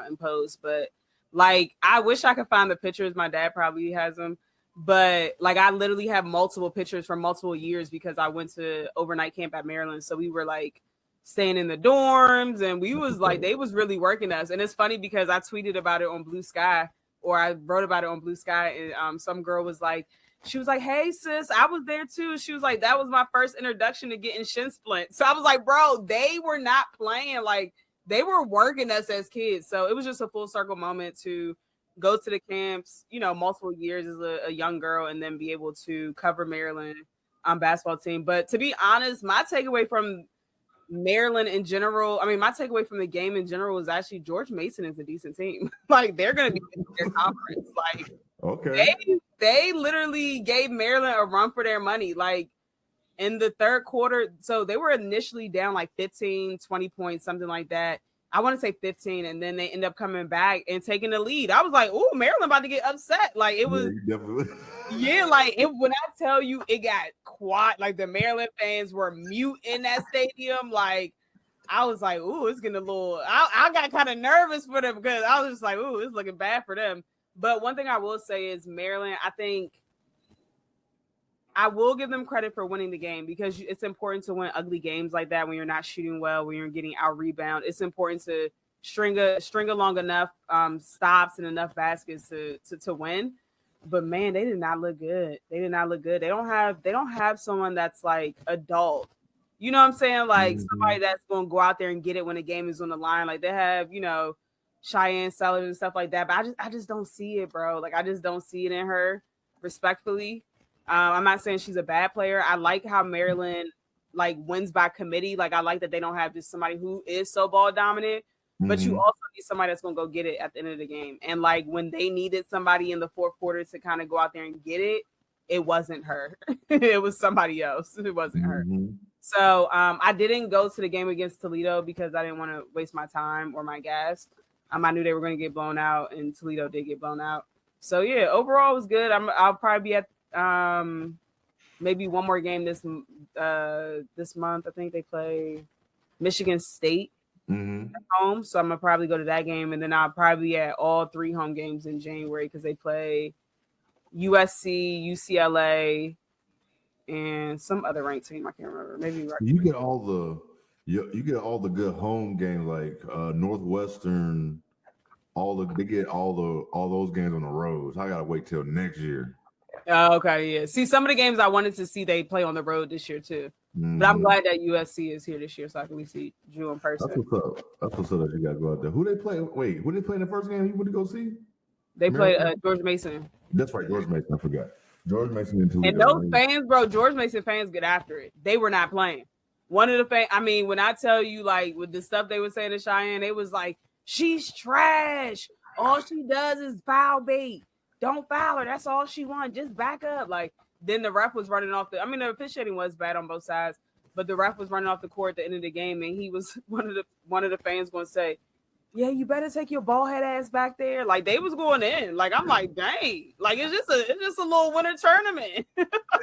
impose. But like, I wish I could find the pictures. My dad probably has them. But like, I literally have multiple pictures from multiple years because I went to overnight camp at Maryland. So we were like staying in the dorms, and we was like, they was really working us. And it's funny because I tweeted about it on Blue Sky, or I wrote about it on Blue Sky, and some girl was like, she was like, "Hey sis, I was there too." She was like, "That was my first introduction to getting shin splint." So I was like, bro, they were not playing. Like, they were working us as kids. So it was just a full circle moment to go to the camps, multiple years as a young girl, and then be able to cover Maryland basketball team. But to be honest, my takeaway from Maryland in general, my takeaway from the game in general is actually George Mason is a decent team. Like, they're going to be in their conference. Like, okay, they literally gave Maryland a run for their money. Like, in the third quarter, so they were initially down like 15, 20 points, something like that. I want to say 15, and then they end up coming back and taking the lead. I was like, "Ooh, Maryland about to get upset!" Like, it was, when I tell you, it got quiet. Like, the Maryland fans were mute in that stadium. Like, I was like, "Ooh, it's getting a little." I got kind of nervous for them because I was just like, "Ooh, it's looking bad for them." But one thing I will say is Maryland, I think I will give them credit for winning the game because it's important to win ugly games like that when you're not shooting well, when you're getting out rebound. It's important to string along enough stops and enough baskets to win. But man, they did not look good. They don't have someone that's like adult. You know what I'm saying? Like somebody that's gonna go out there and get it when the game is on the line. Like they have, Cheyenne Sellers and stuff like that. But I just don't see it, bro. Like I just don't see it in her, respectfully. I'm not saying she's a bad player. I like how Maryland like wins by committee. Like I like that they don't have just somebody who is so ball dominant, but you also need somebody that's gonna go get it at the end of the game. And like when they needed somebody in the fourth quarter to kind of go out there and get it, it wasn't her. It was somebody else. It wasn't her. So I didn't go to the game against Toledo because I didn't want to waste my time or my gas. I knew they were going to get blown out, and Toledo did get blown out. So yeah, overall it was good. I'll probably be at maybe one more game this month. I think they play Michigan State at home, so I'm gonna probably go to that game, and then I'll probably be at all 3 home games in January because they play USC, UCLA, and some other ranked team. I can't remember. Maybe you get all the good home games like Northwestern. They get all those games on the road. So I gotta wait till next year. Oh, okay, yeah. See, some of the games I wanted to see they play on the road this year too. But I'm glad that USC is here this year so I can see Drew in person. That's what's up that you gotta go out there. Who they play? Wait, who they play in the first game you went to go see? They played George Mason. That's right, George Mason. I forgot. George Mason and Toledo. And those fans, bro, George Mason fans get after it. They were not playing. One of the fans, when I tell you, like, with the stuff they were saying to Cheyenne, they was like, she's trash. All she does is foul bait. Don't foul her. That's all she wants. Just back up. Like, then the ref was running off the officiating was bad on both sides, but the ref was running off the court at the end of the game, and he was one of the fans going to say, yeah, you better take your ball head ass back there. Like, they was going in. Like, I'm like, dang. Like, it's just a little winter tournament.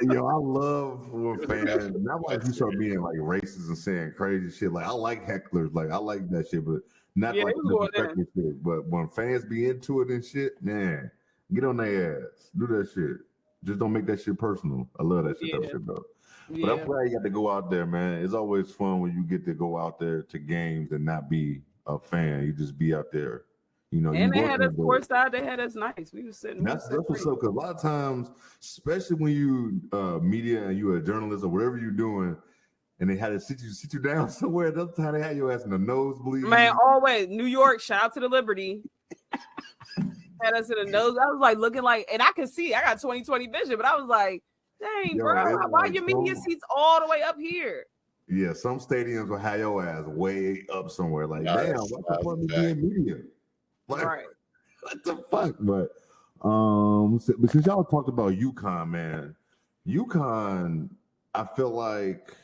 Yo, I love when fans, not like you start being like racist and saying crazy shit. Like, I like hecklers. Like, I like that shit, but not like disrespectful shit. But when fans be into it and shit, man, get on their ass. Do that shit. Just don't make that shit personal. I love that shit, bro. But I'm glad you got to go out there, man. It's always fun when you get to go out there to games and not be a fan. You just be out there You know, and they had us courtside. They had us nice. We was sitting. That's what's up. Because a lot of times, especially when you media and you a journalist or whatever you're doing, and they had to sit you down somewhere. The other time they had your ass in the nosebleed. Man, always New York. Shout out to the Liberty. Had us in the nose. I was like looking like, and I could see. I got 20/20 vision, but I was like, dang, bro, why like your media seats all the way up here? Yeah, some stadiums will have your ass way up somewhere. Like, damn, what the fuck is being media? Like, right. What the fuck? But since y'all talked about UConn, man, UConn, I feel like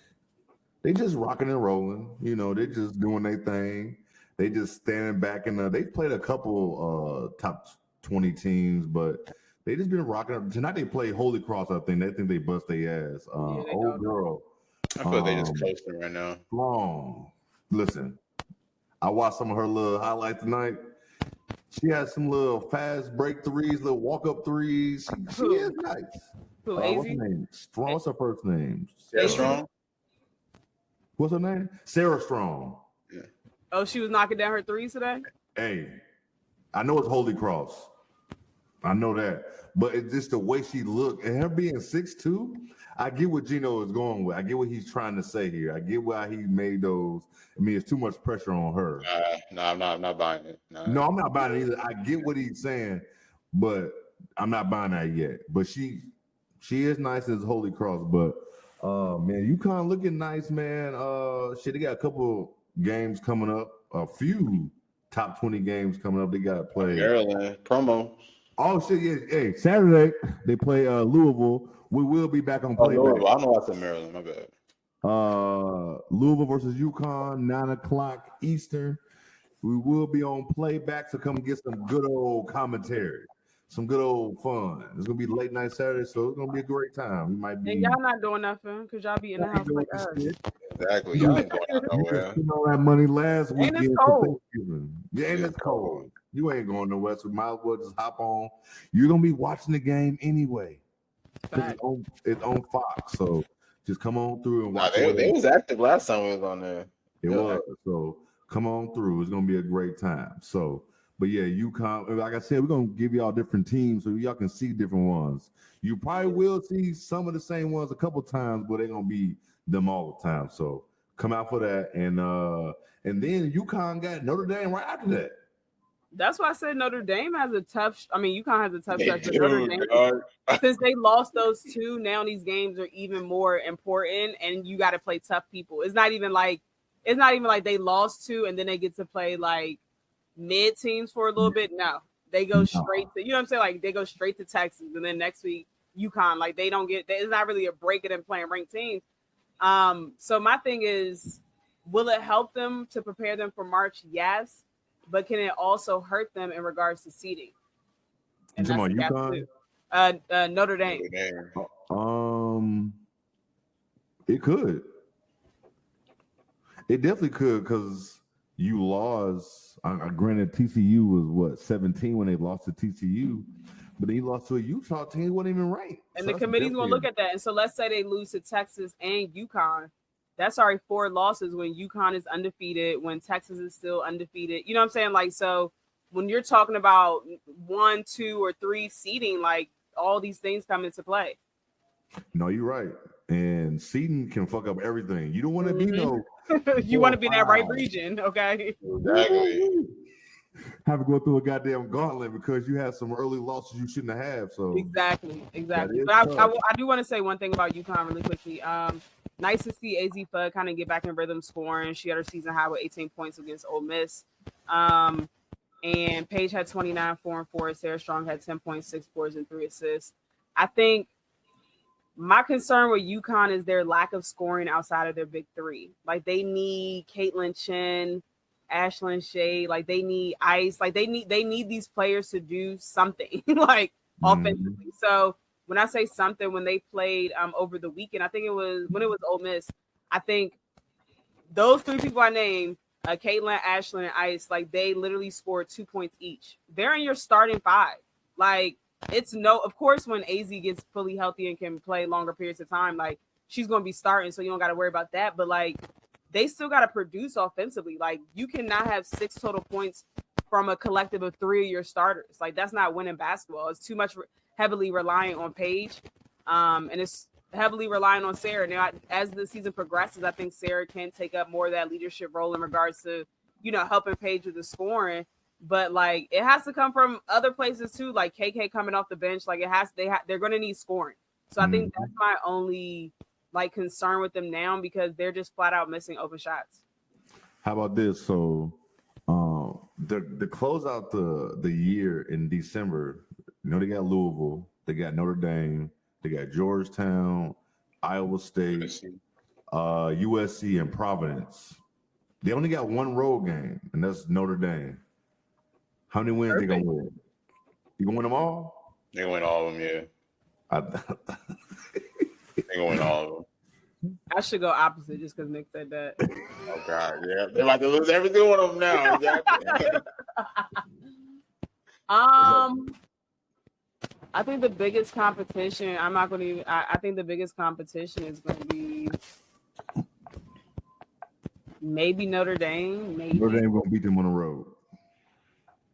they just rocking and rolling. You know, they just doing their thing. They just standing back they played a couple top 20 teams, but they just been rocking up. Tonight they play Holy Cross, I think. They think they bust their ass. Old girl. I feel like they just coasting right now. Long. Listen, I watched some of her little highlights tonight. She has some little fast break threes, little walk-up threes. She is nice. What's her name? Strong. What's her first name? Sarah Strong. What's her name? Sarah Strong. Yeah. Oh, she was knocking down her threes today? Hey, I know it's Holy Cross. I know that. But it's just the way she looked. And her being 6'2", I get what Gino is going with. I get what he's trying to say here. I get why he made those. I mean, it's too much pressure on her. No, I'm not buying it. No, I'm not buying it either. I get what he's saying, but I'm not buying that yet. But she is nice as Holy Cross. But man, UConn looking nice, man. They got a couple games coming up. A few top 20 games coming up. They got to play Maryland promo. Oh shit! Yeah, hey, Saturday they play Louisville. We will be back on playback. I know I said Maryland. My bad. Louisville versus UConn, 9:00 Eastern. We will be on playback, so come get some good old commentary, some good old fun. It's gonna be late night Saturday, so it's gonna be a great time. We might be. And y'all not doing nothing because y'all be in the house like us. Exactly. Y'all ain't going out nowhere. You spent all that money last weekend. And it's cold. Yeah, and it's cold. You ain't going nowhere, so might as well just hop on. You're gonna be watching the game anyway. It's on Fox, so just come on through and watch. They was active last time we was on there. It was. So come on through. It's gonna be a great time. So, but yeah, UConn. Like I said, we're gonna give y'all different teams so y'all can see different ones. You probably will see some of the same ones a couple times, but they're gonna be them all the time. So come out for that, and then UConn got Notre Dame right after that. That's why I said Notre Dame has a tough. I mean, UConn has a tough stretch, but Notre Dame, since they lost those two, now these games are even more important, and you got to play tough people. It's not even like they lost two and then they get to play like mid teams for a little bit. No, they go straight to, you know what I'm saying? Like they go straight to Texas, and then next week UConn. Like they don't get. It's not really a break in playing ranked teams. So my thing is, will it help them to prepare them for March? Yes. But can it also hurt them in regards to seeding? And that's UConn? Notre Dame. It could. It definitely could because you lost. Granted, TCU was what 17 when they lost to TCU, but they lost to a Utah team who wasn't even ranked. And so the committee's gonna look at that. And so let's say they lose to Texas and UConn. That's already 4 losses when UConn is undefeated, when Texas is still undefeated. You know what I'm saying? Like, so when you're talking about 1, 2, or 3 seeding, like all these things come into play. No, you're right. And seeding can fuck up everything. You don't want to be no. You want to be in that right region, okay? Exactly. Have to go through a goddamn gauntlet because you had some early losses you shouldn't have. So exactly. But I do want to say one thing about UConn really quickly. Nice to see AZ Fudd kind of get back in rhythm scoring. She had her season high with 18 points against Ole Miss. And Paige had 29, 4 and 4. Sarah Strong had 10 points, 6 boards, and 3 assists. I think my concern with UConn is their lack of scoring outside of their big three. Like they need Caitlin Chen, Ashlyn Shea. Like they need Ice. Like they need these players to do something like offensively. So when I say something, when they played over the weekend, I think it was when it was Ole Miss. I think those 3 people I named, Caitlin, Ashlyn, and Ice, like they literally scored 2 points each. They're in your starting 5. Like it's of course, when AZ gets fully healthy and can play longer periods of time, like she's going to be starting, so you don't got to worry about that. But like they still got to produce offensively. Like you cannot have 6 total points from a collective of 3 of your starters. Like, that's not winning basketball. It's too much heavily relying on Paige, and it's heavily relying on Sarah. Now, as the season progresses, I think Sarah can take up more of that leadership role in regards to, helping Paige with the scoring. But like, it has to come from other places too, like KK coming off the bench. Like, they're going to need scoring. So I think that's my only like concern with them now, because they're just flat out missing open shots. How about this? So, to close out the year in December, they got Louisville, they got Notre Dame, they got Georgetown, Iowa State, USC, and Providence. They only got one road game, and that's Notre Dame. How many wins they gonna win? You gonna win them all? They gonna win all of them, yeah. They gonna win all of them. I should go opposite just because Nick said that. Oh God, yeah, they're about to lose every one of them now. I think the biggest competition. I'm not going to. I think the biggest competition is going to be maybe Notre Dame. Maybe Notre Dame gonna beat them on the road.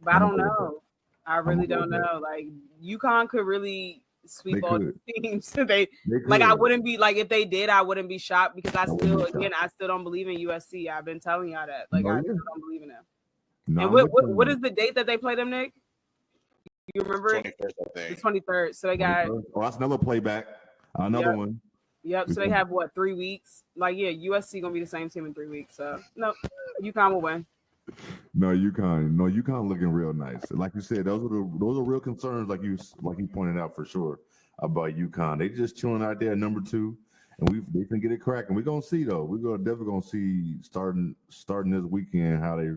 But I don't know. I really don't know. Like, UConn could really sweep all the teams. They like, I wouldn't be like, if they did, I wouldn't be shocked, because I still don't believe in USC. I've been telling y'all that. Like, I still don't believe in them. And what is the date that they play them, Nick? You remember it? 21st, I think. The 23rd. So they got. Oh, that's another playback. Another one. Yep. So they have 3 weeks? Like, yeah, USC gonna be the same team in 3 weeks. So no, UConn will win. No, UConn looking real nice. Like you said, those are real concerns, like you pointed out for sure about UConn. They just chilling out there at number 2, and they can get it cracking. We're gonna see though. We're definitely gonna see starting this weekend how they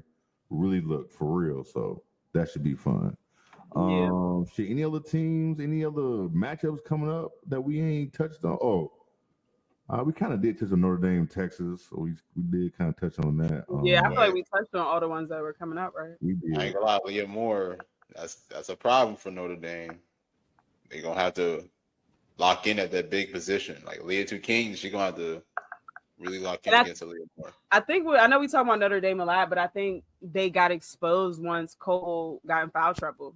really look for real. So that should be fun. Yeah. Any other teams, any other matchups coming up that we ain't touched on? We kind of did touch on Notre Dame, Texas. So we did kind of touch on that. Yeah, I feel like we touched on all the ones that were coming up, right? We did. I ain't gonna lie, we get more. That's a problem for Notre Dame. They're gonna have to lock in at that big position. Like Leah Two Kings, she's gonna have to really lock in against Leah more. I know we talk about Notre Dame a lot, but I think they got exposed once Cole got in foul trouble.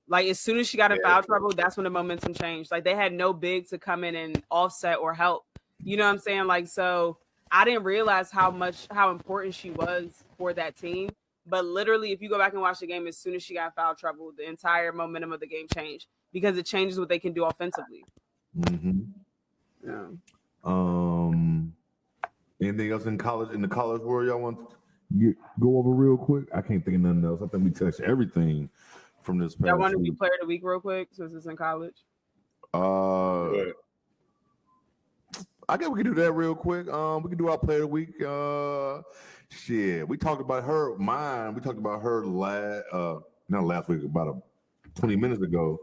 Like, as soon as she got in foul trouble, that's when the momentum changed. Like, they had no big to come in and offset or help. You know what I'm saying? Like, so I didn't realize how important she was for that team. But literally, if you go back and watch the game, as soon as she got in foul trouble, the entire momentum of the game changed, because it changes what they can do offensively. Mm-hmm. Yeah. Anything else in the college world y'all want to go over real quick? I can't think of nothing else. I think we touched everything from this past Y'all want to week. be player of the week real quick, since it's in college? I guess we can do that real quick. We can do our player of the week. We talked about her. We talked about her not last week, about 20 minutes ago.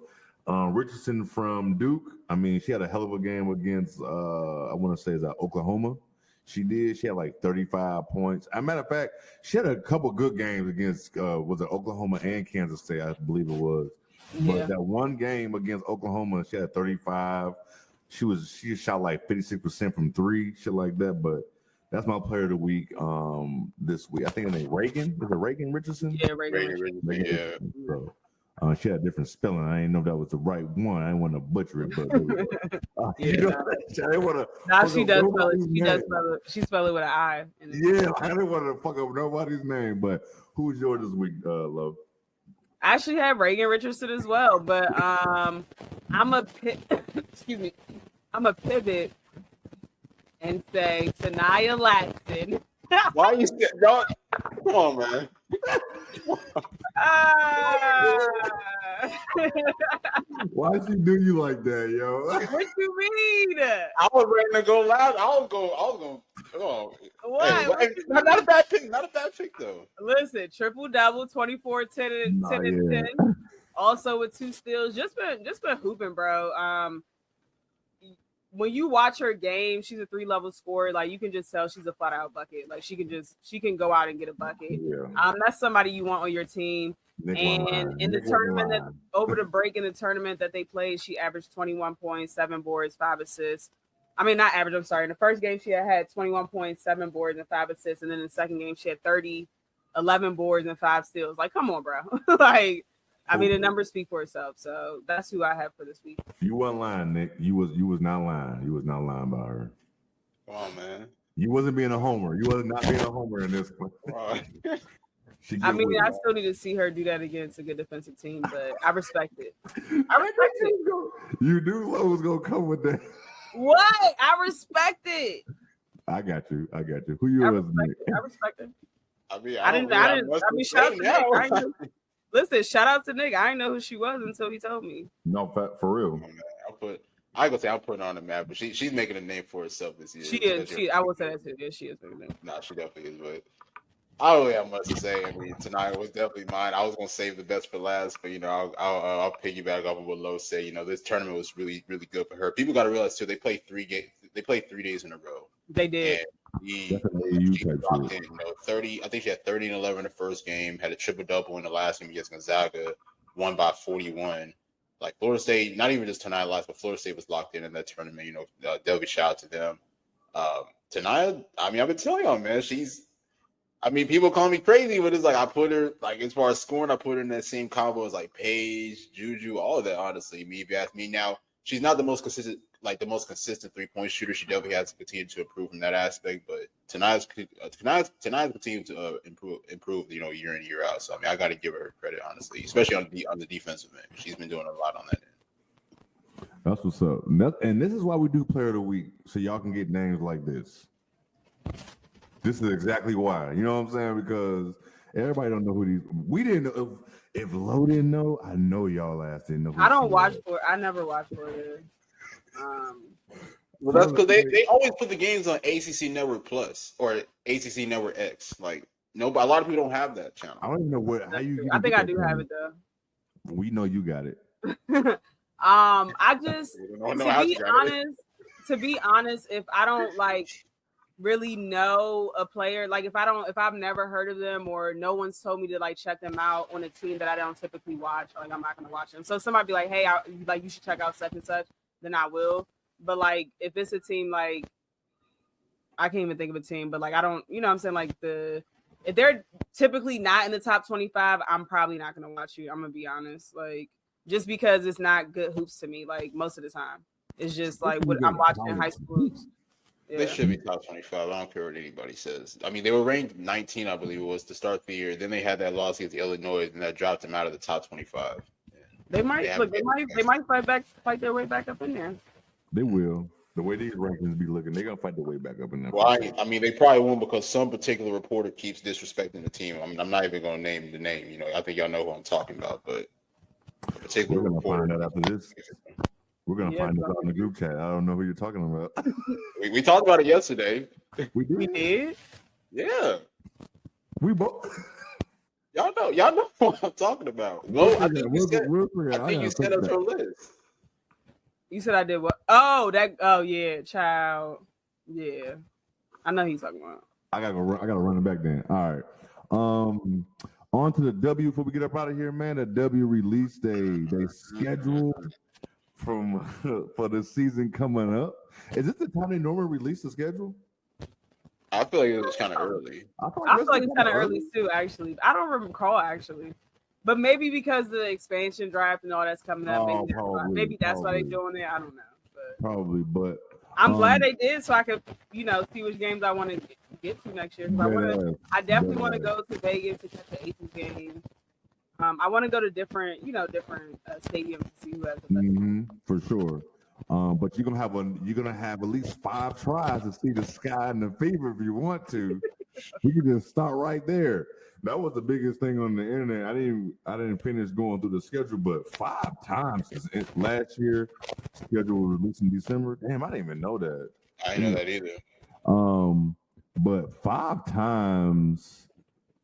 Richardson from Duke. I mean, she had a hell of a game against I want to say Oklahoma. She did. She had like 35 points. As a matter of fact, she had a couple good games against was it Oklahoma and Kansas State, I believe it was. Yeah. But that one game against Oklahoma, she had 35. She shot like 56% from 3, shit like that. But that's my player of the week this week. I think her name Reagan. Is it Reagan Richardson? Yeah, Reagan. Yeah. So, she had a different spelling. I didn't know that was the right one. I didn't want to butcher it, but I didn't want to. Nah, she does spell it. She does spell it. She spell it with an I. Yeah, I didn't want to fuck up nobody's name. But who's yours this week, Love? I actually have Reagan Richardson as well, but I'm a pivot and say Tanaya Laxton. Why you don't? Come on, man. Why she do you like that, yo? What you mean? I was ready to go loud. I was going. Oh, what? Hey, not a bad pick. Not a bad pick though. Listen, triple double, 24, 10 and 10. Also with 2 steals. Just been hooping, bro. When you watch her game, she's a 3-level scorer. Like, you can just tell she's a flat out bucket. Like, she can go out and get a bucket. Yeah. That's somebody you want on your team. And in the tournament that over the break in the tournament that they played, she averaged 21 points, 7 boards, 5 assists. I mean, not average. I'm sorry. In the first game, she had 21 points, 7 boards, and 5 assists. And then in the second game, she had 30 11 boards and 5 steals. Like, come on, bro. Like, I mean, the numbers speak for itself. So that's who I have for this week. You wasn't lying, Nick. You was not lying. You was not lying about her. Come on, man. You wasn't being a homer. You was not being a homer in this one. I mean, I still need to see her do that against a good defensive team, but I respect it. I respect it. You knew what was gonna come with that. What? I respect it. I got you. Who you was, Nick? I respect it. I mean, I mean, shout out to Nick. Listen, shout out to Nick. I didn't know who she was until he told me. No, for real. I'm putting her on the map, but she's making a name for herself this year. She is. I will say that too. Yeah, she is making a name. Nah, she definitely is. But I don't really have much to say. I mean, tonight was definitely mine. I was gonna save the best for last, but I'll piggyback off of what Lo said. This tournament was really, really good for her. People got to realize too, they played 3 games. They played 3 days in a row. They did. She dropped in, 30. I think she had 30 and 11 in the first game. Had a triple double in the last game against Gonzaga. Won by 41. Like Florida State, not even just tonight lost, but Florida State was locked in that tournament. Delby, shout out to them. Tonight, I mean, I've been telling y'all, man, people call me crazy, but it's like I put her, like, as far as scoring, I put her in that same combo as like Paige, Juju, all of that, honestly. If you ask me now, she's not the most consistent 3-point shooter. She definitely has to continue to improve in that aspect, but tonight's continued to improve, year in, year out. So I mean, I got to give her credit, honestly, especially on the defensive end. She's been doing a lot on that end. That's what's up. And this is why we do Player of the Week, so y'all can get names like this. This is exactly why. You know what I'm saying? Because everybody don't know who these. We didn't know. If Lo didn't know, I know y'all ass didn't know. I don't watch for it. I never watch for it. Well, that's because they always put the games on ACC Network Plus or ACC Network X. Like, a lot of people don't have that channel. I don't even know how you. I think I do have it though. We know you got it. I just to be honest, if I don't really know a player, like if I've never heard of them or no one's told me to check them out on a team that I don't typically watch, I'm not gonna watch them. So if somebody be like, hey, you should check out such and such, then I will. But if it's a team I can't even think of a team, but I don't, you know what I'm saying, if they're typically not in the top 25, I'm probably not gonna watch you. I'm gonna be honest, just because it's not good hoops to me. Most of the time, it's just what I'm watching in high school hoops. Yeah. They should be top 25. I don't care what anybody says. I mean, they were ranked 19, I believe it was, to start the year. Then they had that loss against Illinois, and that dropped them out of the top 25. Yeah. They might fight their way back up in there. They will. The way these rankings be looking, they're gonna fight their way back up in there. Well, I mean, they probably won't because some particular reporter keeps disrespecting the team. I mean, I'm not even gonna name the name. I think y'all know who I'm talking about, but a particular reporter. Find out after this. We're gonna find this out in the group chat. I don't know who you're talking about. we talked about it yesterday. We did. We did. Yeah. We both. Y'all know what I'm talking about. Well, I think you set up your list. You said I did what? Oh yeah, child. Yeah. I know he's talking about. I gotta run it back then. All right. On to the W before we get up out of here, man. The W release day. They scheduled for the season coming up. Is this the time they normally release the schedule? I feel like it was kind of early. I feel like it's kind of early too, actually. I don't recall actually. But maybe because of the expansion draft and all that's coming up, maybe that's why they're doing it. I don't know. But probably, but I'm glad they did, so I could, see which games I want to get to next year. I definitely want to go to Vegas to catch the Aces game. I want to go to different stadiums to see who has the best. For sure. But you're gonna have at least 5 tries to see the Sky and the Fever if you want to. You can just start right there. That was the biggest thing on the internet. I didn't finish going through the schedule, but 5 times since last year, schedule was released in December. Damn, I didn't even know that. I didn't know that either. But 5 times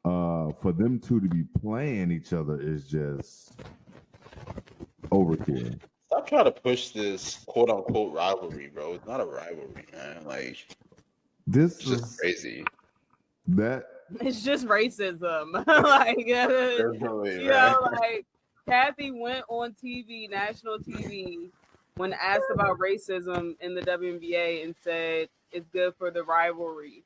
for them two to be playing each other is just overkill. Stop trying to push this quote unquote rivalry, bro. It's not a rivalry, man. This is just crazy. It's just racism. Kathy went on TV, national TV, when asked about racism in the WNBA and said it's good for the rivalry.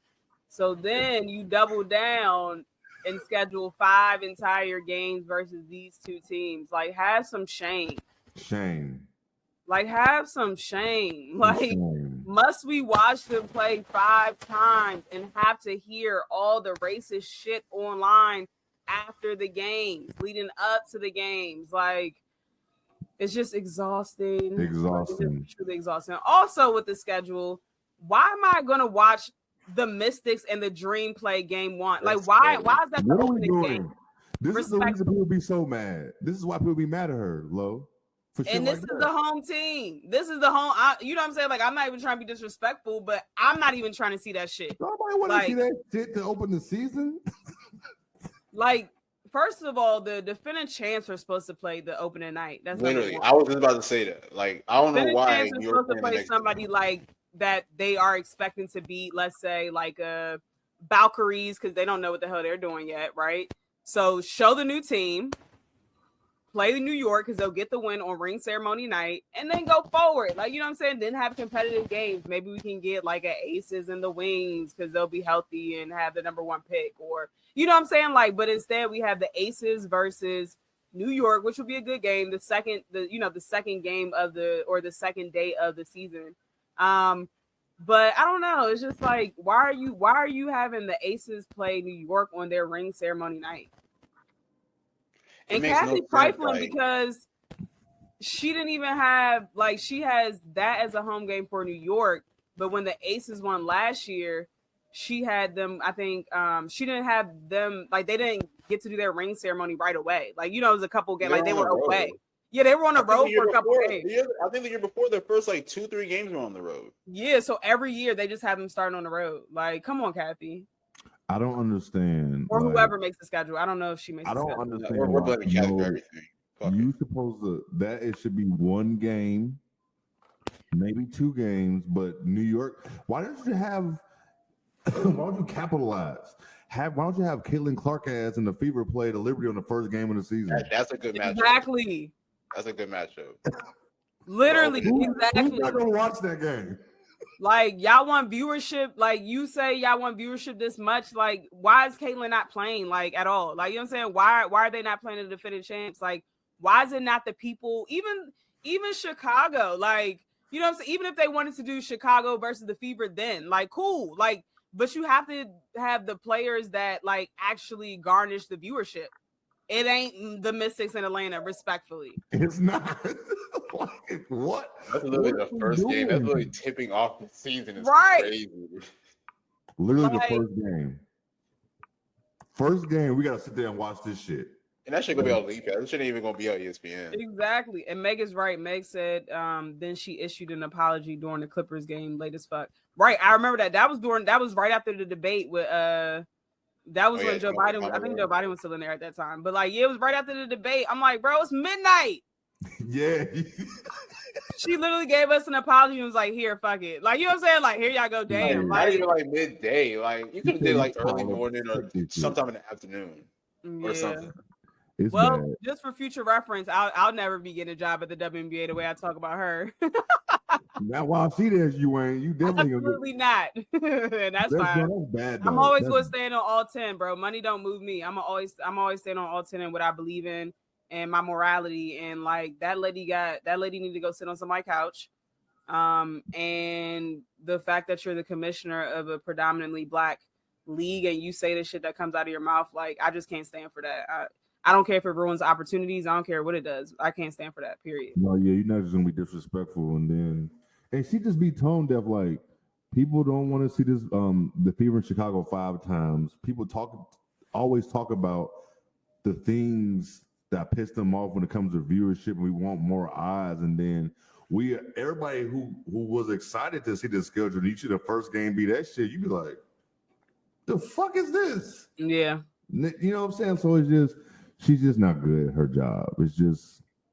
So then you double down and schedule 5 entire games versus these two teams. Like, have some shame. Shame. Like, have some shame. Like, must we watch them play 5 times and have to hear all the racist shit online after the games, leading up to the games? Like, it's just exhausting. Exhausting. It's truly exhausting. Also, with the schedule, why am I going to watch the Mystics and the Dream play game 1? Like, why is that the opening game? This is the reason people be so mad. This is why people be mad at her, Lo. And this is the home team. This is the home. You know what I'm saying? Like, I'm not even trying to be disrespectful, but I'm not even trying to see that shit. Nobody want to see that shit to open the season. Like, first of all, the defending champs are supposed to play the opening night. That's literally. I was just about to say that. Like, I don't know why you're supposed to play somebody like that they are expecting to beat. Let's say like Valkyries, because they don't know what the hell they're doing yet, right? So show the new team. Play New York because they'll get the win on ring ceremony night and then go forward. Like, you know what I'm saying? Then have competitive games. Maybe we can get like an Aces and the Wings because they'll be healthy and have the number 1 pick, or, you know what I'm saying? Like, but instead we have the Aces versus New York, which will be a good game. The second game of the second day of the season. But I don't know. It's just like, why are you having the Aces play New York on their ring ceremony night? And Kathy trifling because she didn't even have, like, she has that as a home game for New York. But when the Aces won last year, she had them, I think, she didn't have them, like, they didn't get to do their ring ceremony right away. Like, you know, it was a couple games, like, they were away. Yeah, they were on the road for a couple games. I think the year before, their first, like, 2-3 games were on the road. Yeah, so every year they just have them starting on the road. Like, come on, Kathy. I don't understand. Or whoever makes the schedule. I don't know if she makes the schedule. I don't understand. We're blaming Kathy for everything. You supposed to, that it should be 1 game, maybe 2 games, but New York, why don't you capitalize? Why don't you have Caitlin Clark ass and the Fever play the Liberty on the first game of the season? That's a good matchup. Exactly. That's a good matchup. Literally, exactly. Who's not gonna watch that game? Like, y'all want viewership, like, you say y'all want viewership this much, like, why is Caitlin not playing, like, at all? Like, you know what I'm saying? Why are they not playing the defending champs? Like, why is it not the people, even Chicago, like, you know what I'm saying? Even if they wanted to do Chicago versus the Fever then, like, cool, like, but you have to have the players that, like, actually garnish the viewership. It ain't the Mystics in Atlanta, respectfully. It's not. Like, what? That's literally the first game. That's literally tipping off the season. It's crazy. Literally the first game. First game, we gotta sit there and watch this shit. And that shit gonna be on Leap. That shit ain't even gonna be on ESPN. Exactly. And Meg is right. Meg said then she issued an apology during the Clippers game, late as fuck. Right. I remember that. That was right after the debate with that was when Joe Biden, I think Joe Biden was still in there at that time. But like, yeah, it was right after the debate. I'm like, bro, it's midnight. Yeah. She literally gave us an apology and was like, here, fuck it. Like, you know what I'm saying? Like, here y'all go, damn. Like, not even like midday. Like, you could have did like early morning or sometime in the afternoon or something. It's bad. Just for future reference, I'll never be getting a job at the WNBA the way I talk about her. Now, while I see this, you ain't. You definitely absolutely not. And that's fine. That's bad, I'm always going to stand on all 10, bro. Money don't move me. I'm always stand on all 10 and what I believe in and my morality. And like that lady need to go sit on somebody's couch. And the fact that you're the commissioner of a predominantly Black league and you say the shit that comes out of your mouth, like I just can't stand for that. I don't care if it ruins opportunities. I don't care what it does. I can't stand for that, period. No, yeah, you're not just gonna be disrespectful and she just be tone deaf. Like people don't want to see this. The Fever in Chicago 5 times. People always talk about the things that piss them off when it comes to viewership. And we want more eyes, and then everybody who was excited to see the schedule, each of the first game be that shit. You be like, the fuck is this? Yeah, you know what I'm saying. So it's just she's just not good at her job.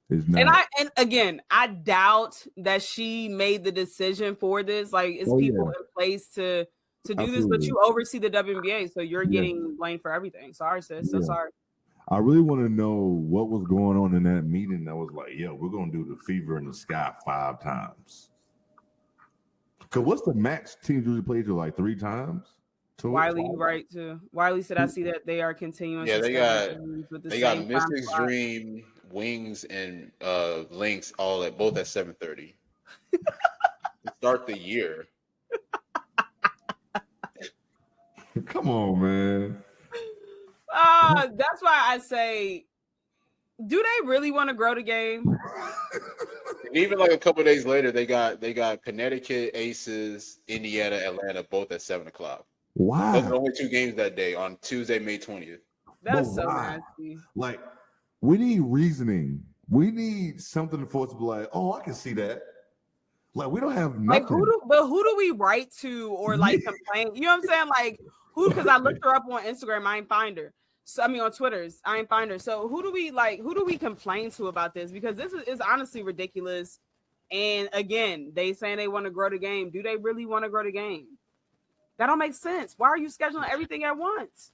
It's not. And again, I doubt that she made the decision for this. Like, it's people in place to do this, but you oversee the WNBA, so you're getting blamed for everything. Sorry, sis. So sorry. I really want to know what was going on in that meeting that was like, yo, we're gonna do the Fever in the Sky 5 times. Cause what's the max teams usually play to, like 3 times? Wiley, you right too. Wiley said, "I see that they are continuing." Yeah, to they got Mystic's Dream, Wings, and Links all at both at 7:30 to start the year. Come on, man. That's why I say, do they really want to grow the game? And even like a couple of days later, they got Connecticut, Aces, Indiana, Atlanta, both at 7:00. Wow. Those are the only 2 games that day on Tuesday, May 20th. That's so nasty. Like, we need reasoning. We need something for us to be like, oh, I can see that. Like, we don't have nothing. Like, who do we write to or like complain? You know what I'm saying? Like, who? Because I looked her up on Instagram, I ain't find her. So I mean, on Twitter's, I ain't find her. So who do we complain to about this? Because this is honestly ridiculous. And again, they saying they want to grow the game. Do they really want to grow the game? That don't make sense. Why are you scheduling everything at once?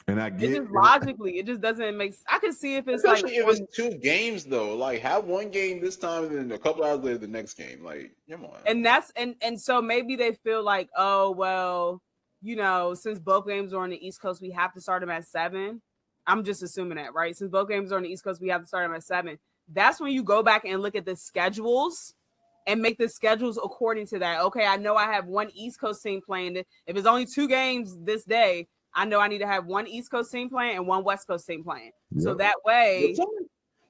And I get it just logically, it just doesn't make sense. I can see if it's especially if it's 2 games though. Like, have one game this time and then a couple hours later the next game. Like, come on. And that's and so maybe they feel like, oh well, you know, since both games are on the East Coast, we have to start them at 7. I'm just assuming that, right? Since both games are on the East Coast, we have to start them at 7. That's when you go back and look at the schedules and make the schedules according to that. Okay, I know I have one East Coast team playing. If it's only 2 games this day, I know I need to have one East Coast team playing and one West Coast team playing. Yep. So that way.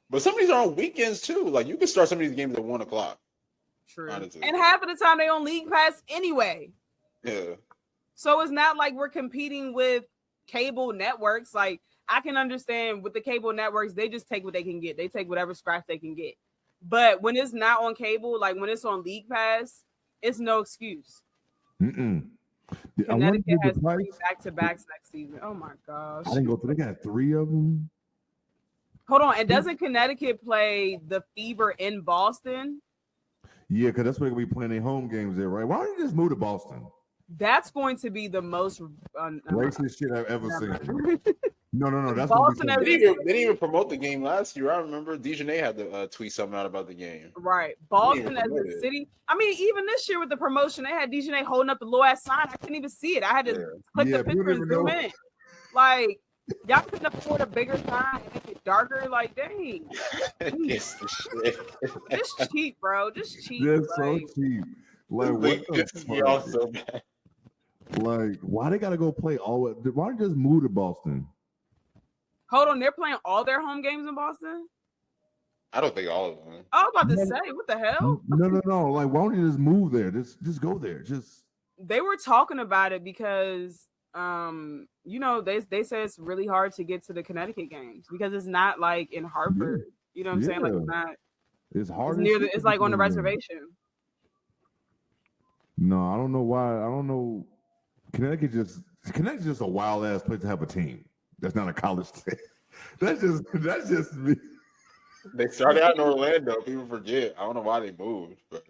But some of these are on weekends too. Like, you can start some of these games at 1:00. True. Honestly. And half of the time they on League Pass anyway. Yeah. So it's not like we're competing with cable networks. Like, I can understand with the cable networks, they just take what they can get. They take whatever scratch they can get. But when it's not on cable, like when it's on League Pass, it's no excuse. Connecticut has 3 back-to-backs next season. Oh my gosh. I didn't go through. They got 3 of them. Hold on. And doesn't Connecticut play the Fever in Boston? Yeah, because that's where we playing their home games there, right? Why don't you just move to Boston? That's going to be the most racist shit I've ever seen. No. That's Boston. They didn't even promote the game last year. I remember Dejanay had to tweet something out about the game. Right, Boston as a city. I mean, even this year with the promotion, they had Dejanay holding up the low ass sign. I couldn't even see it. I had to click the picture and zoom in. Like, y'all couldn't afford a bigger sign and make it darker. Like, dang, just cheap, bro. Just cheap. That's so cheap. Like, what the fuck? So bad. Like, why they gotta go play all? Why don't they just move to Boston? Hold on, they're playing all their home games in Boston? I don't think all of them. I was about to say, what the hell? No. Like, why don't you just move there? Just go there. They were talking about it because you know, they say it's really hard to get to the Connecticut games because it's not like in Hartford. You know what I'm saying? Like, it's not. It's hard. It's like on the reservation. No, I don't know why. I don't know. Connecticut's just a wild ass place to have a team. That's not a college team. That's just me. They started out in Orlando. People forget. I don't know why they moved, but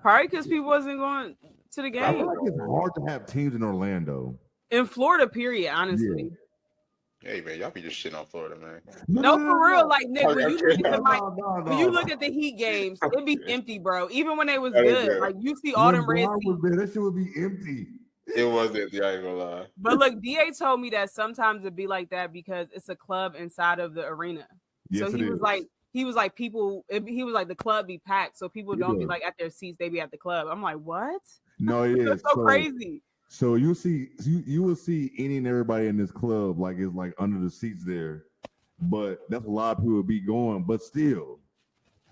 probably because people wasn't going to the game. I feel like it's hard to have teams in Orlando. In Florida, period. Honestly. Yeah. Hey man, y'all be just shitting on Florida, man. No, for real. Like, Nick, when you look at the Heat games, it'd be empty, bro. Even when they was good, like you see all them red seats. That shit would be empty. It was empty. I ain't gonna lie. But look, DA told me that sometimes it'd be like that because it's a club inside of the arena. Yes, so he was like the club be packed, so people don't be like at their seats; they be at the club. I'm like, what? No, it is That's so crazy. So you will see any and everybody in this club like it's like under the seats there, but that's a lot of people would be going. But still,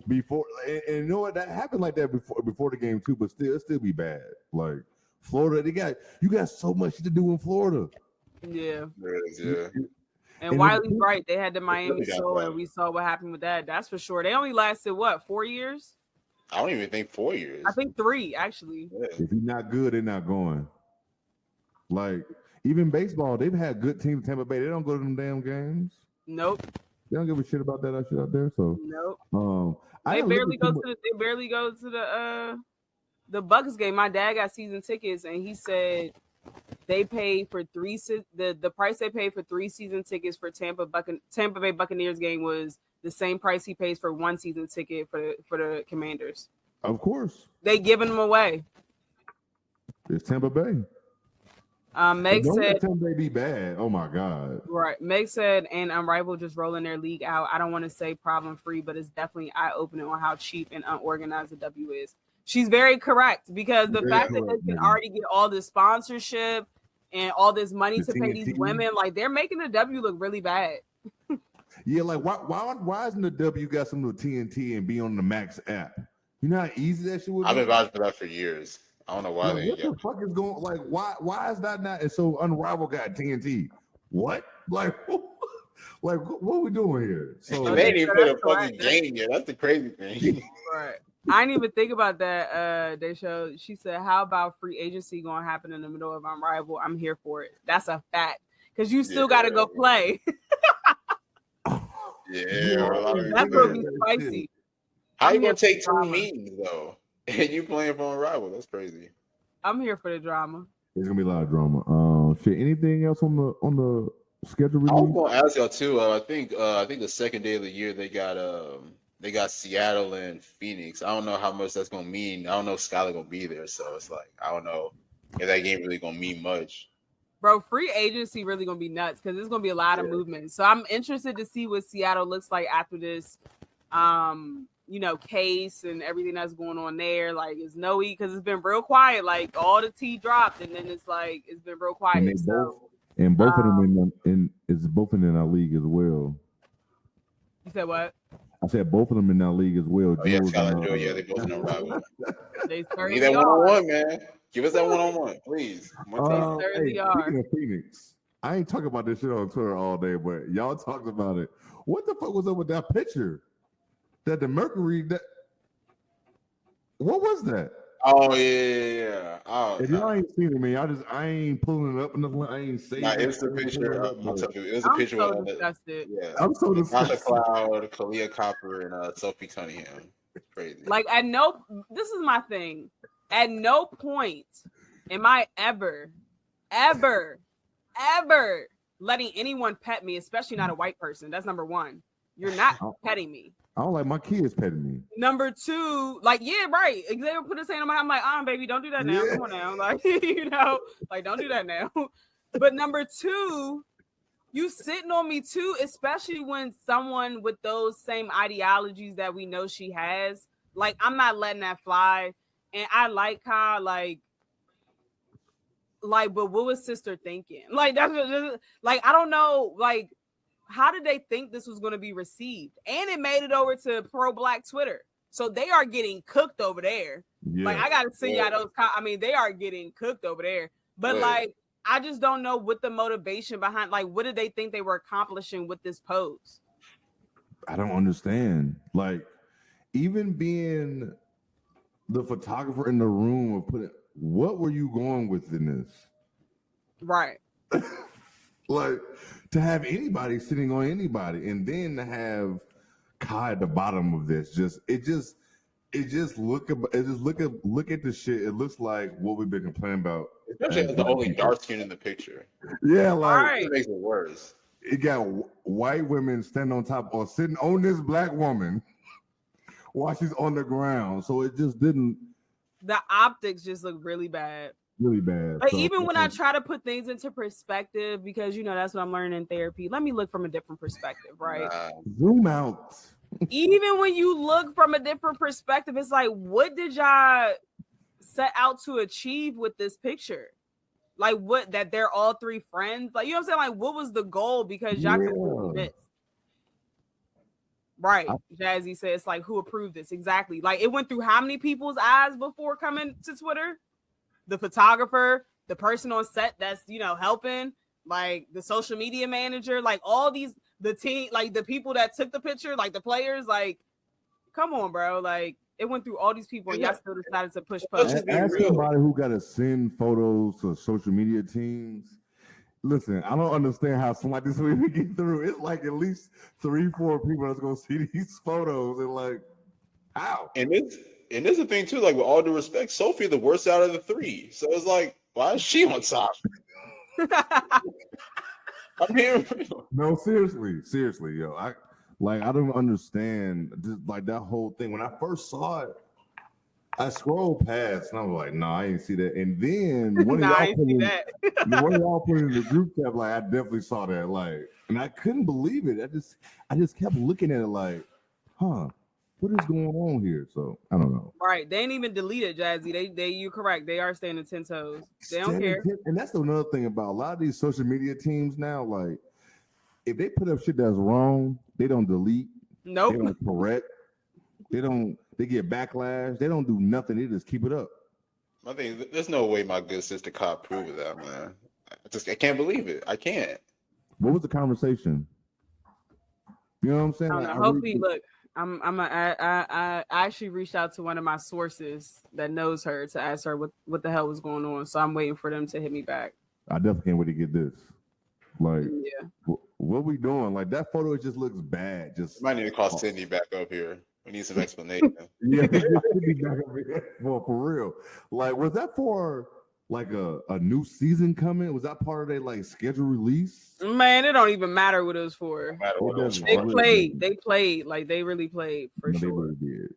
before and you know what, that happened like that before the game too. But still, it still be bad. Like Florida, you got so much to do in Florida. Yeah. Yeah. And Wiley's right. They had the Miami Soul, and we saw what happened with that. That's for sure. They only lasted 4 years? I don't even think 4 years. I think 3 actually. Yeah. If you're not good, they're not going. Like, even baseball, they've had good teams in Tampa Bay. They don't go to them damn games. Nope. They don't give a shit about that shit out there. So nope. They barely go to the Bucks game. My dad got season tickets, and he said they paid for the price they paid for 3 season tickets for Tampa Bay Buccaneers game was the same price he pays for 1 season ticket for the Commanders. Of course, they giving them away. It's Tampa Bay. Meg said Tampa Bay be bad. Oh my God. Right. Meg said, and Unrivaled just rolling their league out. I don't want to say problem free, but it's definitely eye opening on how cheap and unorganized the W is. She's very correct because the fact that they can already get all this sponsorship and all this money to pay these women, like they're making the W look really bad. Yeah, like why isn't the W got some of the TNT and be on the Max app? You know how easy that shit would be? I've been vouching for that for years. I don't know why what the fuck is going like why is that not? And so Unrivaled got TNT. What? Like what are we doing here? So they didn't even play a fucking game yet. That's the crazy thing. Right. I didn't even think about that. They showed. She said, "How about free agency going to happen in the middle of Unrivaled? I'm here for it. That's a fact because you still got to go play." That's gonna be spicy. How you gonna take 2 meetings though, and you playing for Unrivaled? That's crazy. I'm here for the drama. There's gonna be a lot of drama. Shit. Anything else on the schedule? I was gonna ask y'all too. I think the second day of the year they got Seattle and Phoenix. I don't know how much that's gonna mean. I don't know if Skylar gonna be there, so it's like I don't know if that game really gonna mean much. Bro, free agency really gonna be nuts because there's gonna be a lot of movement. So I'm interested to see what Seattle looks like after this, case and everything that's going on there. Like, it's Noe because it's been real quiet. Like all the tea dropped, and then it's been real quiet. And both of them it's both in our league as well. You said what? I said both of them in our league as well. Oh, yeah, Skylar and Joe, they both in a rival. They need that one-on-one, man. Give us that one-on-one, please. Speaking of Phoenix, I ain't talking about this shit on Twitter all day, but y'all talked about it. What the fuck was up with that picture? That the Mercury, what was that? Oh yeah. Oh, if y'all ain't seen it, man, I ain't pulling it up and nothing. I ain't saying. Nah, it's the picture. It was a picture so disgusted. I'm so disgusted. Cloud, Kalia Copper, and Sophie Cunningham. It's crazy. Like this is my thing. At no point am I ever letting anyone pet me, especially not a white person. That's number one. You're not petting me. I don't like my kids petting me. Number two, like, yeah, right. They would put his hand on my, I'm like, baby, don't do that now. Yeah. Come on now. Like, don't do that now. But number two, you sitting on me too, especially when someone with those same ideologies that we know she has, like, I'm not letting that fly. And I like Kyle, like, but what was sister thinking? Like, that's like, I don't know, like, how did they think this was going to be received? And it made it over to pro-black Twitter. So they are getting cooked over there. Yeah. Like, I got to send y'all those. They are getting cooked over there. But, like, I just don't know what the motivation behind, like, what did they think they were accomplishing with this pose? I don't understand. Like, even being the photographer in the room of what were you going with in this? Right. Like, to have anybody sitting on anybody, and then to have Kai at the bottom of this, look at the shit. It looks like what we've been complaining about. Especially as the only dark skin in the picture. Yeah, like it makes it worse. It got white women standing on top or sitting on this black woman while she's on the ground. So it just didn't. The optics just look really bad. Really bad. But even when I try to put things into perspective, because that's what I'm learning in therapy. Let me look from a different perspective, right? Zoom out. Even when you look from a different perspective, it's like, what did y'all set out to achieve with this picture? Like, what, that they're all three friends? Like, you know what I'm saying? Like, what was the goal? Because y'all completely missed. Right. Jazzy said, it's like, who approved this? Exactly. Like, it went through how many people's eyes before coming to Twitter? The photographer, the person on set that's, helping, like the social media manager, like all these, the team, like the people that took the picture, like the players, like, come on, bro. Like, it went through all these people and y'all still decided to push post. Ask somebody who got to send photos to social media teams. Listen, I don't understand how something like this will even get through. It's like at least 3-4 people that's going to see these photos and like, how? And there's a thing too, like with all due respect, Sophie the worst out of the three. So it's like, why is she on top? I'm here. No, seriously, yo. I don't understand just like that whole thing. When I first saw it, I scrolled past and I was like, no, I didn't see that. And then one of Nah, I y'all ain't see that. one of y'all put it in the group chat, like I definitely saw that. Like, and I couldn't believe it. I just kept looking at it like, huh, what is going on here? So I don't know. Right. They ain't even deleted Jazzy. You're correct. They are standing 10 toes. They don't care. And that's another thing about a lot of these social media teams now. Like, if they put up shit that's wrong, they don't delete. Nope. They don't correct. They get backlash. They don't do nothing. They just keep it up. I think there's no way my good sister cop proved that, man. I can't believe it. I can't. What was the conversation? You know what I'm saying? I hopefully, look, I actually reached out to one of my sources that knows her to ask her what the hell was going on. So I'm waiting for them to hit me back. I definitely can't wait to get this. Like, yeah, what we doing? Like, that photo just looks bad. Just might need to call Cindy back up here. We need some explanation. Yeah, for real. Like, was that for like a new season coming? Was that part of their like schedule release? Man, it don't even matter what it was for. They played like they really played for sure. They really did.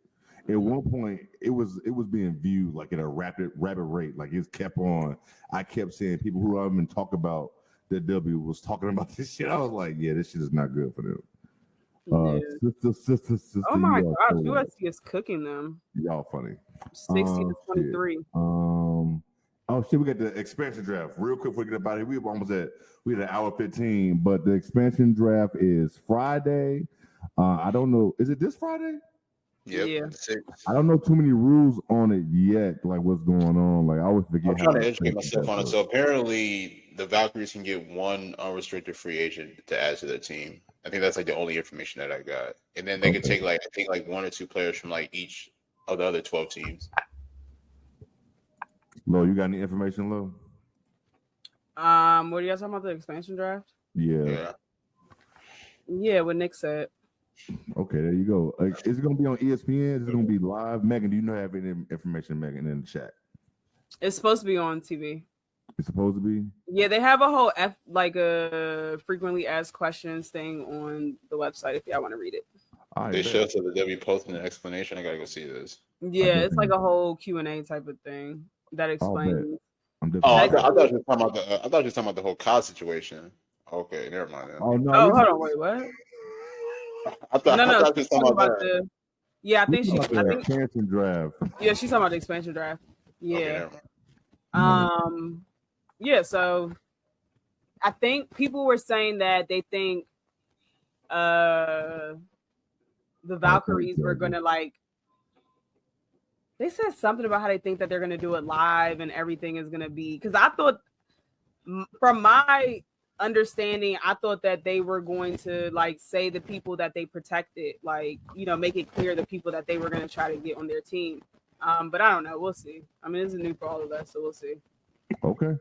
At one point, it was being viewed like at a rapid rate. Like it's kept on. I kept seeing people who haven't even talked about the W was talking about this shit. I was like, yeah, this shit is not good for them. Sister, oh my gosh, USC is cooking them. Y'all funny. 60-23. Oh shit, we got the expansion draft. Real quick before we get up out of here. We had an hour 15, but the expansion draft is Friday. I don't know. Is it this Friday? Yep. Yeah. I don't know too many rules on it yet, like what's going on. Like I always forget. I'm trying to educate myself on it. So apparently the Valkyries can get one unrestricted free agent to add to their team. I think that's like the only information that I got. And then they could take like I think like one or two players from like each of the other 12 teams. Lo, you got any information, Lo? What are you guys talking about, the expansion draft? Yeah, what Nick said. Okay, there you go. Is it gonna be on ESPN? Is it gonna be live? Megan, do you know have any information, Megan, in the chat? It's supposed to be on TV. It's supposed to be? Yeah, they have a whole a frequently asked questions thing on the website if y'all want to read it. They show to the W posting an explanation. I gotta go see this. Yeah, it's like a whole Q&A type of thing that explains. I thought you were talking about the whole COD situation. Okay, never mind. Then. Oh no! Hold on, wait, what? I thought you were talking about the. Yeah, I think she's. I think expansion draft. Yeah, she's talking about the expansion draft. Yeah. Okay, yeah, so I think people were saying that they think the Valkyries were gonna like. They said something about how they think that they're gonna do it live and everything is gonna be, because I thought, from my understanding, I thought that they were going to like say the people that they protected, like, you know, make it clear the people that they were going to try to get on their team. But I don't know. We'll see. I mean, this is new for all of us, so we'll see. Okay.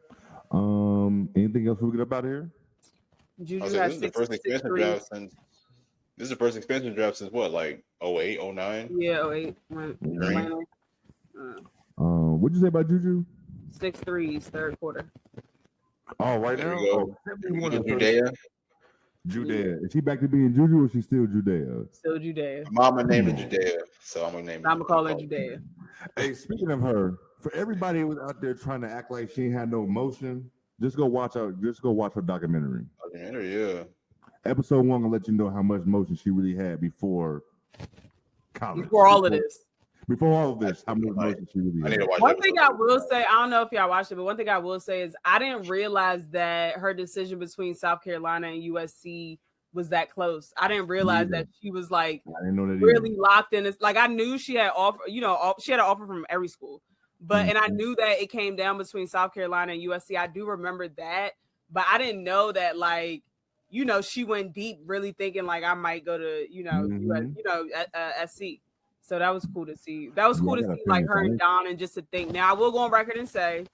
Anything else we get up out of here? Juju has 6 degrees. This is the first expansion draft since what, like 08, 09? Yeah, 08. What'd you say about Juju? 6 threes, third quarter. Oh, right there now? Judea. Judea. Is she back to being Juju or is she still Judea? Still Judea. Mama named her Judea, so I'm gonna call her Judea. Hey, speaking of her, for everybody who was out there trying to act like she had no emotion, just go watch her documentary. Yeah. Episode 1 will let you know how much motion she really had before college. Before all of this. Before all of this, how much motion she really had. I need to watch one thing I will say, I don't know if y'all watched it, but one thing I will say is I didn't realize that her decision between South Carolina and USC was that close. I didn't realize that she was like really locked in. It's like I knew she had she had an offer from every school, but and I knew that it came down between South Carolina and USC. I do remember that, but I didn't know that like, you know, she went deep, really thinking like I might go to SC. So that was cool to see. That was cool to see, like her and Don, and just to think. Now I will go on record and say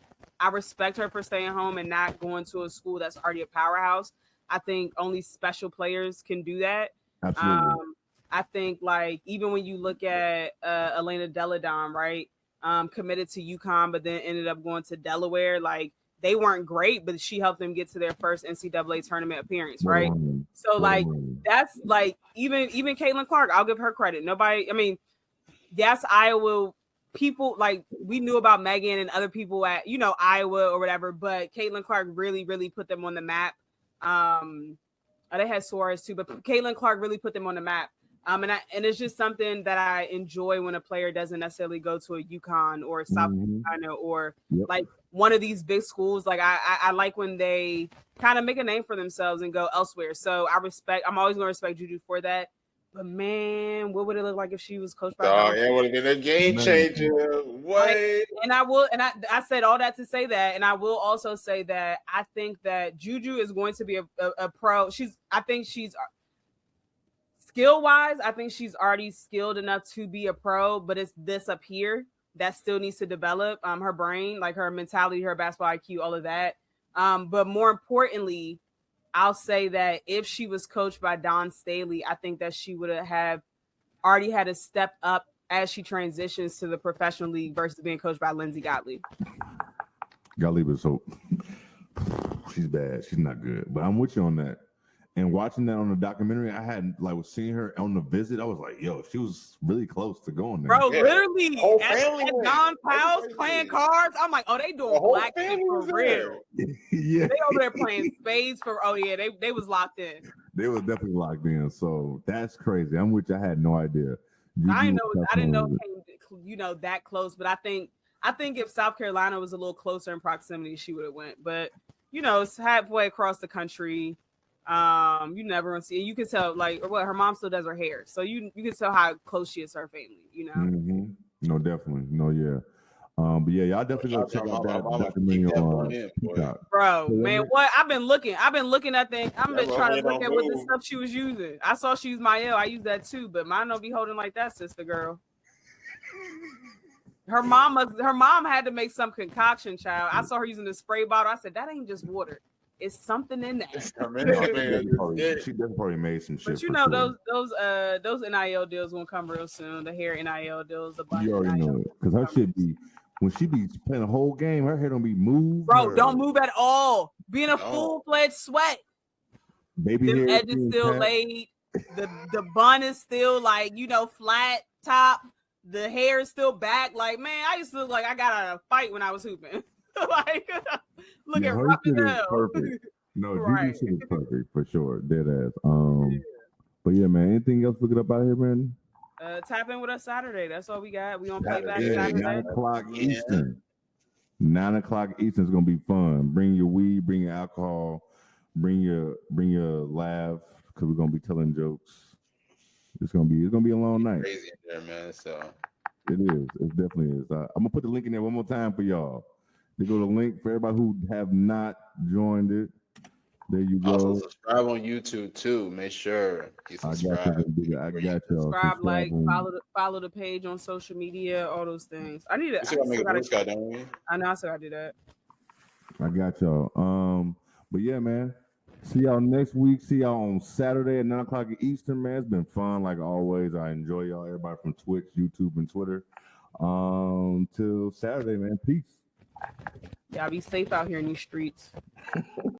I respect her for staying home and not going to a school that's already a powerhouse. I think only special players can do that. Absolutely. I think like even when you look at Elena Deladon, right, committed to UConn, but then ended up going to Delaware. Like they weren't great, but she helped them get to their first NCAA tournament appearance, right? So like that's like even Caitlin Clark. I'll give her credit. Yes, Iowa people like we knew about Megan and other people at Iowa or whatever, but Caitlin Clark really, really put them on the map. They had Suarez too, but Caitlin Clark really put them on the map. And it's just something that I enjoy when a player doesn't necessarily go to a UConn or South Carolina or like one of these big schools. Like I like when they kind of make a name for themselves and go elsewhere. So I'm always going to respect Juju for that. But man, what would it look like if she was coached by? Oh, yeah, it would have been a game changer. What? I said all that to say that, and I will also say that I think that Juju is going to be a pro. I think she's skill wise. I think she's already skilled enough to be a pro, but it's this up here that still needs to develop. Her brain, like her mentality, her basketball IQ, all of that. But more importantly, I'll say that if she was coached by Dawn Staley, I think that she would have already had a step up as she transitions to the professional league versus being coached by Lindsay Gottlieb. Gottlieb is so she's bad. She's not good. But I'm with you on that. And watching that on the documentary, I had was seeing her on the visit. I was like, yo, she was really close to going there. Bro, literally at Don's house playing cards. I'm like, oh, they doing black shit for real. Yeah. They over there playing spades for they was locked in. They was definitely locked in. So that's crazy. I'm with you. I had no idea. I didn't know it came, that close, but I think if South Carolina was a little closer in proximity, she would have went. But it's halfway across the country. You never want to see. You can tell, her mom still does her hair, so you can tell how close she is to her family. Mm-hmm. No, definitely, no, yeah. But yeah, y'all definitely gotta check out that documentary on TikTok. Bro, man, what I've been looking at things. I've been trying to look at what the stuff she was using. I saw she used Mael. I used that too, but mine don't be holding like that, sister girl. Her mom had to make some concoction, child. I saw her using the spray bottle. I said that ain't just water. It's something in that. She definitely made some shit. But those NIL deals won't come real soon. The hair NIL deals, you already know it because her shit be when she be playing a whole game, her hair don't be moved. Bro, don't move at all. Being a full-fledged sweat. Baby the edges still laid. The bun is still flat top. The hair is still back. Like, man, I used to look like I got out of a fight when I was hooping. Looking rough as hell. Perfect. No, right. Juju shit is perfect for sure. Dead ass. But yeah, man. Anything else we get up out here, man? Tap in with us Saturday. That's all we got. We gonna play back Saturday. 9:00 Eastern. 9:00 Eastern is gonna be fun. Bring your weed, bring your alcohol, bring your laugh because we're gonna be telling jokes. It's gonna be a long night. Crazy in there, man. So it is. It definitely is. I'm gonna put the link in there one more time for y'all. They go to the link for everybody who have not joined it. There you go. Also subscribe on YouTube too. Make sure you subscribe. I got y'all. Subscribe, follow the page on social media, all those things. I need to. I know I still gotta do that. I got y'all. But yeah, man. See y'all next week. See y'all on Saturday at 9:00 Eastern, man. It's been fun like always. I enjoy y'all. Everybody from Twitch, YouTube, and Twitter. Till Saturday, man. Peace. Y'all be safe out here in these streets.